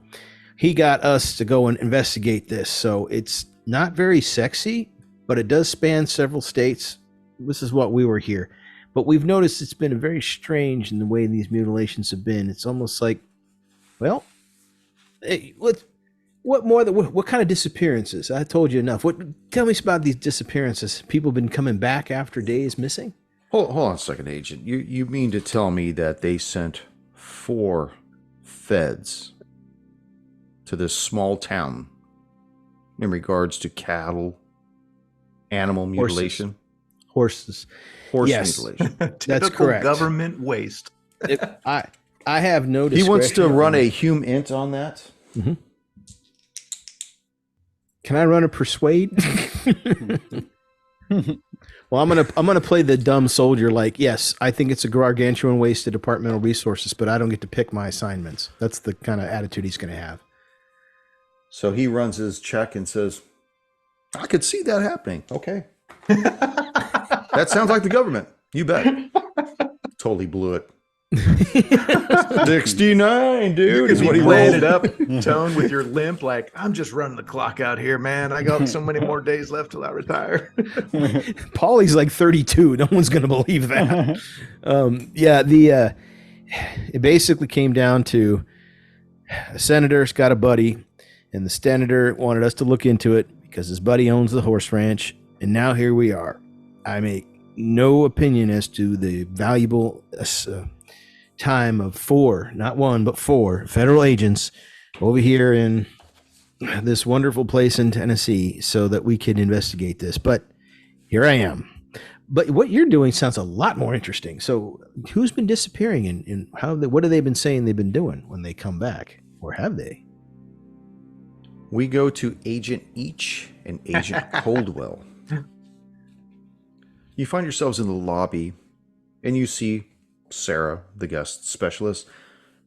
he got us to go and investigate this. So it's not very sexy, but it does span several states. This is what we were here. But we've noticed it's been very strange in the way these mutilations have been. It's almost like, well, hey, what kind of disappearances? I told you enough. Tell me about these disappearances. People been coming back after days missing? Hold on a second, Agent. You mean to tell me that they sent 4 feds to this small town in regards to cattle, animal mutilation? Horses. Horse Yes. mutilation. That's correct. Government waste. I have no discretion. He wants to run a hum int on that? Mm-hmm. Can I run a persuade? Well, I'm gonna play the dumb soldier. Like, yes, I think it's a gargantuan waste of departmental resources, but I don't get to pick my assignments. That's the kind of attitude he's gonna have. So he runs his check and says, I could see that happening. Okay. That sounds like the government. You bet. Totally blew it. 69, dude. Is what he playing rolled. it up, Tone, with your limp. Like, I'm just running the clock out here, man. I got so many more days left till I retire. Paulie's like 32. No one's going to believe that. It basically came down to a senator's got a buddy, and the senator wanted us to look into it because his buddy owns the horse ranch, and now here we are. I make no opinion as to the valuable time of 4, not 1, but 4 federal agents over here in this wonderful place in Tennessee so that we can investigate this. But here I am. But what you're doing sounds a lot more interesting. So who's been disappearing and what have they been saying they've been doing when they come back? Or have they? We go to Agent Each and Agent Coldwell. You find yourselves in the lobby, and you see Sarah, the guest specialist,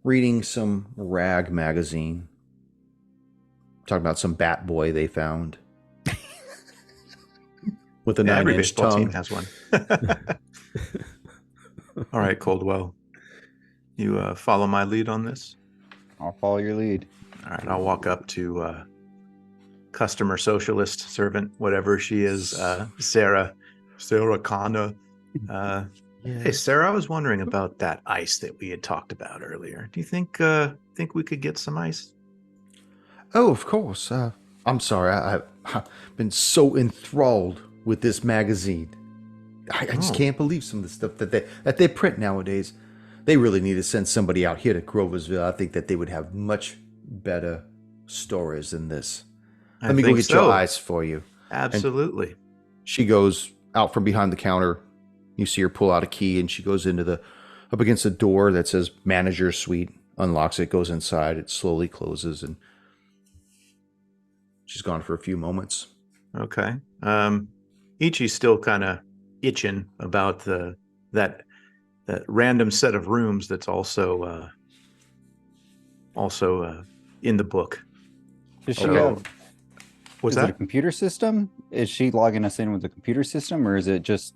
reading some rag magazine. Talking about some bat boy they found. With a 9-inch every baseball tongue. team has one. All right, Coldwell. You follow my lead on this? I'll follow your lead. All right, I'll walk up to customer socialist servant, whatever she is, Sarah Kana. Hey, Sarah, I was wondering about that ice that we had talked about earlier. Do you think we could get some ice? Oh, of course. I'm sorry. I've been so enthralled with this magazine. I just can't believe some of the stuff that they print nowadays. They really need to send somebody out here to Groversville. I think that they would have much better stories than this. Let me go get your ice for you. Absolutely. And she goes out from behind the counter. You see her pull out a key, and she goes up against a door that says manager's suite, unlocks it, goes inside. It slowly closes, and she's gone for a few moments. Okay. Ichi's still kind of itching about that random set of rooms that's also in the book. Does she have? What's Is that? it a computer system? Is she logging us in with a computer system, or is it just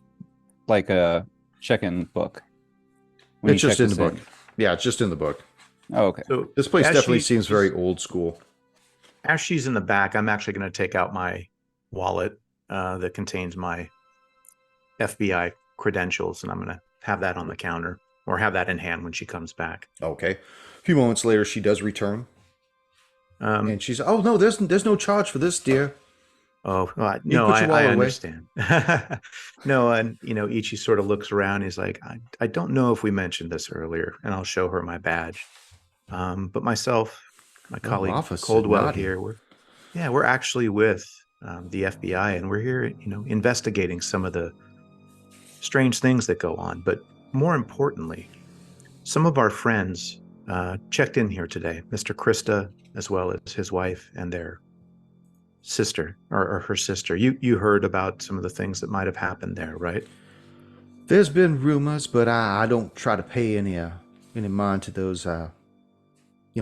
like a check-in book? when It's you just check in the this book. Yeah, it's just in the book. Oh, okay. So This place as definitely she- seems very old school. As she's in the back, I'm actually going to take out my wallet that contains my FBI credentials, and I'm going to have that on the counter, or have that in hand when she comes back. Okay. A few moments later, she does return, and she's, "Oh no, there's no charge for this, dear." Oh, well, You no, put your I wallet away. understand. No, and Ichi sort of looks around. He's like, I don't know if we mentioned this earlier, and I'll show her my badge. But myself, my colleague Officer Coldwell Naughty. here, we're actually with the FBI, and we're here, investigating some of the strange things that go on. But more importantly, some of our friends checked in here today, Mr. Krista, as well as his wife and their sister, or her sister. You heard about some of the things that might have happened there, right? There's been rumors, but I don't try to pay any mind to those.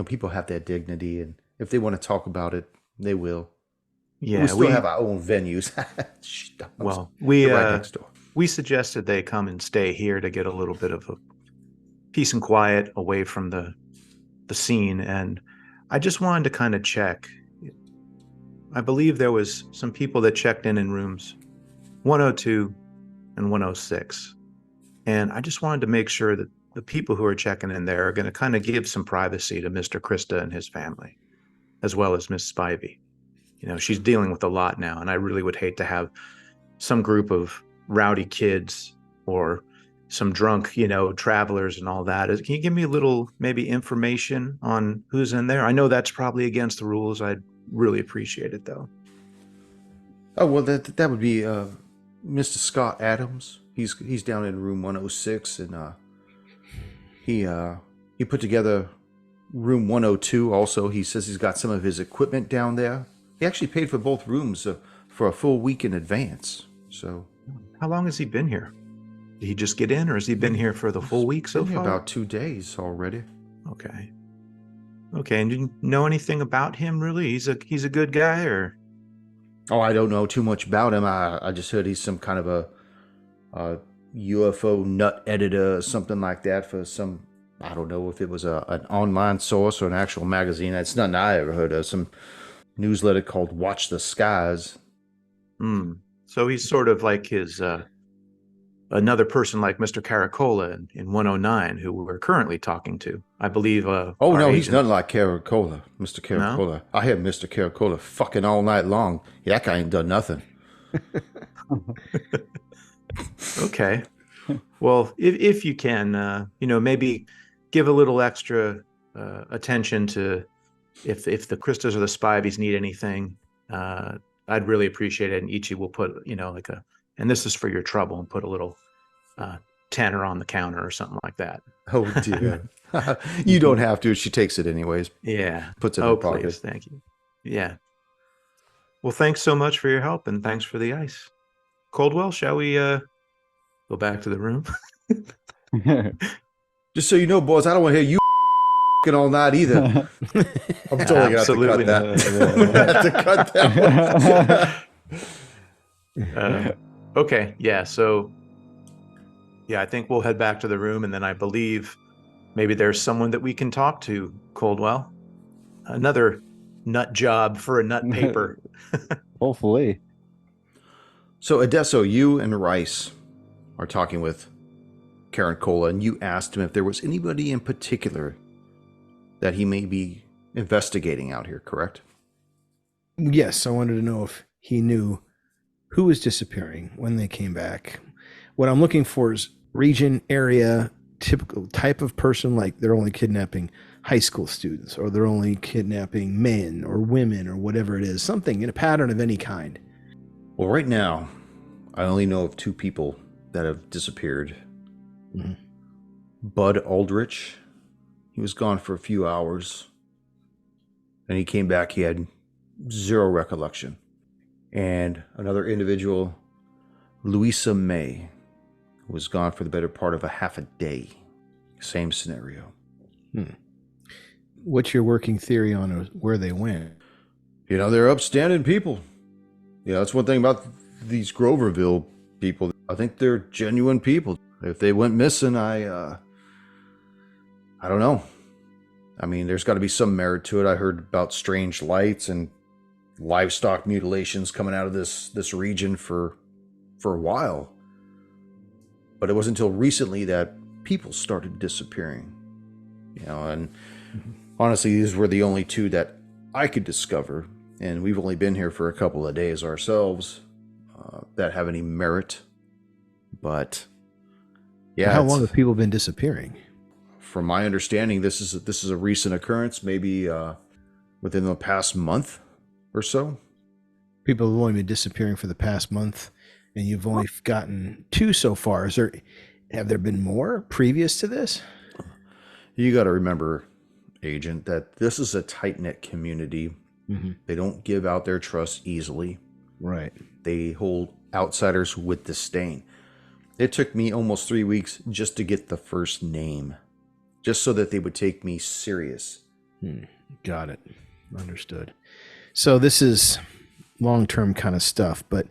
People have their dignity, and if they want to talk about it, they will. Yeah, we still have our own venues. Well, They're right next door. we suggested they come and stay here to get a little bit of a peace and quiet away from the scene, and I just wanted to kind of check. I believe there was some people that checked in rooms 102 and 106, and I just wanted to make sure that the people who are checking in there are going to kind of give some privacy to Mr. Krista and his family, as well as Miss Spivey. She's dealing with a lot now, and I really would hate to have some group of rowdy kids or some drunk, travelers and all that. Can you give me a little, maybe, information on who's in there? I know that's probably against the rules. I'd really appreciate it, though. Oh well, that would be Mr. Scott Adams. He's down in room 106, and he put together room 102. Also, he says he's got some of his equipment down there. He actually paid for both rooms for a full week in advance. So, How long has he been here? Did he just get in, or has he been here for the full week so been here far? about 2 days already. Okay. And do you know anything about him, really? He's a good guy, or? Oh, I don't know too much about him. I just heard he's some kind of a UFO nut editor or something like that for some. I don't know if it was an online source or an actual magazine. It's nothing I ever heard of. Some newsletter called Watch the Skies. Hmm. So he's sort of like his another person like Mr. Caracola in 109, who we're currently talking to. I believe. Oh, our no, he's agent- nothing like Caracola, Mr. No? Caracola. I hear Mr. Caracola fucking all night long. Yeah, that guy ain't done nothing. Okay. Well, if you can, maybe give a little extra attention to if the Christas or the Spivey's need anything. I'd really appreciate it. And Ichi will put, and this is for your trouble, and put a little tenner on the counter or something like that. Oh, dear. You don't have to. She takes it anyways. Yeah. Puts it in Oh, her pocket. please. Thank you. Yeah. Well, thanks so much for your help, and thanks for the ice. Coldwell, shall we go back to the room? Just so you know, boys, I don't want to hear you all night either. I'm totally going Absolutely to have to cut that. Okay. Yeah. So, yeah, I think we'll head back to the room, and then I believe maybe there's someone that we can talk to, Coldwell. Another nut job for a nut paper. Hopefully. So, Adesso, you and Rice are talking with Karen Cola, and you asked him if there was anybody in particular that he may be investigating out here, correct? Yes, I wanted to know if he knew who was disappearing, when they came back. What I'm looking for is region, area, typical type of person, like they're only kidnapping high school students, or they're only kidnapping men or women or whatever it is, something in a pattern of any kind. Well, right now, I only know of two people that have disappeared. Mm-hmm. Bud Aldrich, he was gone for a few hours, and he came back, he had zero recollection. And another individual, Louisa May, was gone for the better part of a half a day. Same scenario. What's your working theory on where they went? You know, they're upstanding people. Yeah, that's one thing about these Groverville people. I think they're genuine people. If they went missing, I don't know. I mean, there's got to be some merit to it. I heard about strange lights and livestock mutilations coming out of this region for a while. But it wasn't until recently that people started disappearing. You know, and honestly, these were the only two that I could discover. And we've only been here for a couple of days ourselves that have any merit. But yeah, How long have people been disappearing? From my understanding, this is a recent occurrence, maybe within the past month or so. People have only been disappearing for the past month, and you've only gotten two so far. Have there been more previous to this? You got to remember, Agent, that this is a tight-knit community. Mm-hmm. They don't give out their trust easily. Right. They hold outsiders with disdain. It took me almost 3 weeks just to get the first name, just so that they would take me serious. Got it. Understood. So this is long-term kind of stuff, but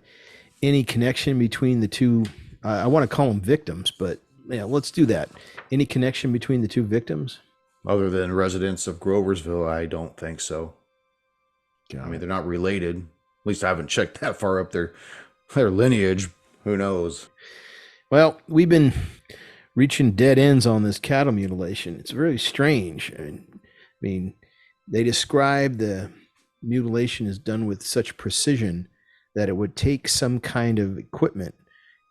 any connection between the two? I want to call them victims, but yeah, let's do that. Any connection between the two victims? Other than residents of Groversville, I don't think so. Got I mean, it. they're not related. At least I haven't checked that far up their lineage. Who knows? Well, we've been reaching dead ends on this cattle mutilation. It's very strange. I mean, they describe the mutilation is done with such precision that it would take some kind of equipment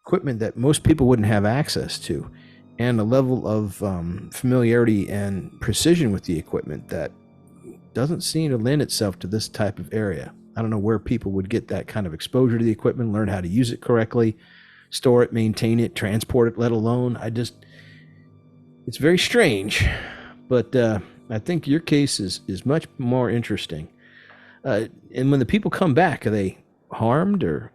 that most people wouldn't have access to, and a level of familiarity and precision with the equipment that doesn't seem to lend itself to this type of area. I don't know where people would get that kind of exposure to the equipment, learn how to use it correctly, store it, maintain it, transport it, let alone. It's very strange, but I think your case is much more interesting. And when the people come back, are they harmed or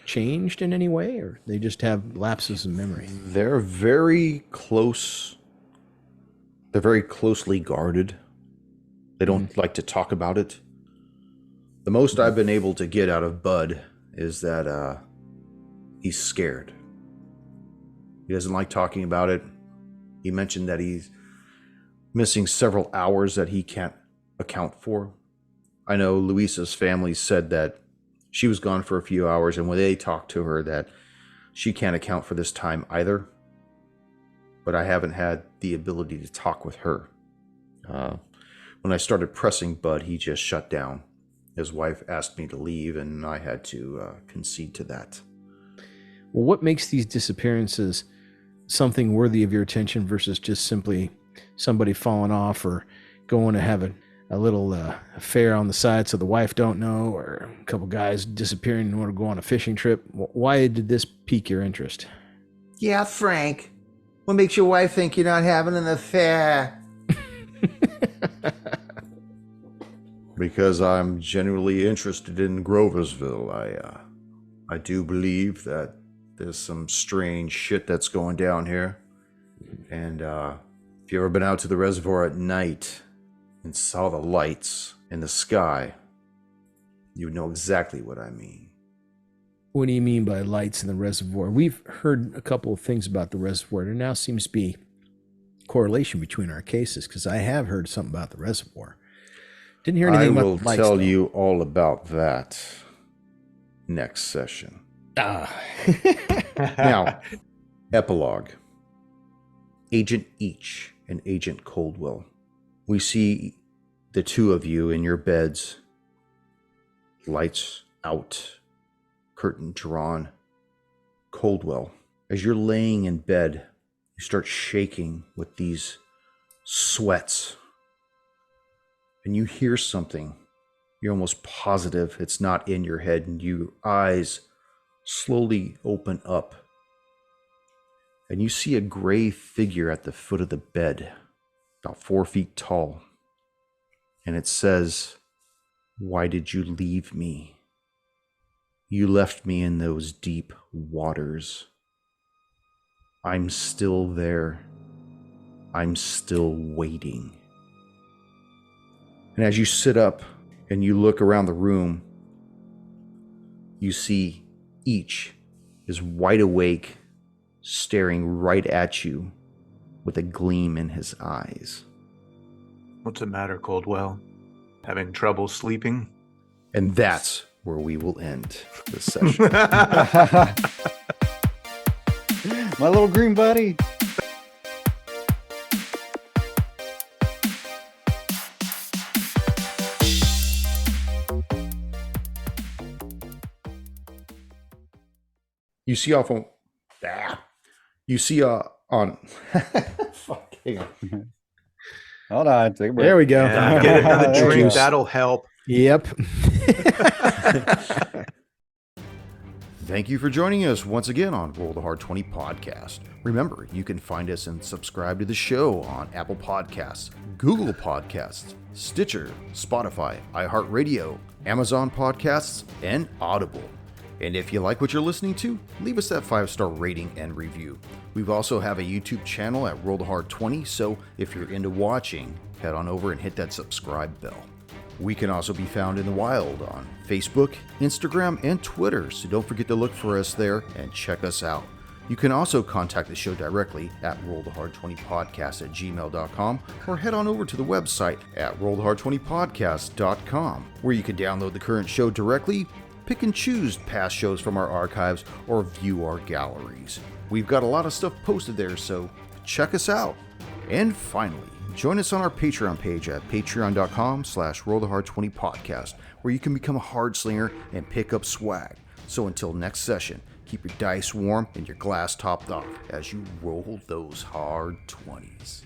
changed in any way, or they just have lapses in memory? They're very close. They're very closely guarded. They don't like to talk about it. The most I've been able to get out of Bud is that he's scared. He doesn't like talking about it. He mentioned that he's missing several hours that he can't account for. I know Luisa's family said that she was gone for a few hours, and when they talked to her that she can't account for this time either. But I haven't had the ability to talk with her. When I started pressing Bud, he just shut down. His wife asked me to leave, and I had to concede to that. Well, what makes these disappearances something worthy of your attention versus just simply somebody falling off or going to have a little affair on the side so the wife don't know, or a couple guys disappearing and want to go on a fishing trip? Why did this pique your interest? Yeah, Frank. What makes your wife think you're not having an affair? Because I'm genuinely interested in Groversville. I do believe that there's some strange shit that's going down here. And if you've ever been out to the reservoir at night and saw the lights in the sky, you would know exactly what I mean. What do you mean by lights in the reservoir? We've heard a couple of things about the reservoir. There now seems to be correlation between our cases, because I have heard something about the reservoir. Didn't hear anything about the lights. I will tell you all about that next session. Now, epilogue. Agent Each and Agent Coldwell. We see the two of you in your beds. Lights out. Curtain drawn. Coldwell, as you're laying in bed, you start shaking with these sweats. And you hear something. You're almost positive it's not in your head, and your eyes slowly open up. And you see a gray figure at the foot of the bed, about 4 feet tall. And it says, "Why did you leave me? You left me in those deep waters. I'm still there. I'm still waiting." And as you sit up and you look around the room, you see Each is wide awake, staring right at you with a gleam in his eyes. What's the matter, Coldwell? Having trouble sleeping? And that's where we will end this session. My little green buddy. You see off on... You see on... Fuck, hang on. Hold on. Take a break. There we go. Yeah, get another There drink. you go. That'll help. Yep. Thank you for joining us once again on Roll the Hard 20 podcast. Remember, you can find us and subscribe to the show on Apple Podcasts, Google Podcasts, Stitcher, Spotify, iHeart Radio, Amazon Podcasts, and Audible. And if you like what you're listening to, leave us that 5-star rating and review. We also have a YouTube channel at Roll the Hard 20, so if you're into watching, head on over and hit that subscribe bell. We can also be found in the wild on Facebook, Instagram, and Twitter, so don't forget to look for us there and check us out. You can also contact the show directly at rollthehard20podcast@gmail.com or head on over to the website at rollthehard20podcast.com, where you can download the current show directly, pick and choose past shows from our archives, or view our galleries. We've got a lot of stuff posted there, so check us out. And finally, join us on our Patreon page at patreon.com/rollthehard20podcast, where you can become a hard slinger and pick up swag. So until next session, keep your dice warm and your glass topped off as you roll those hard 20s.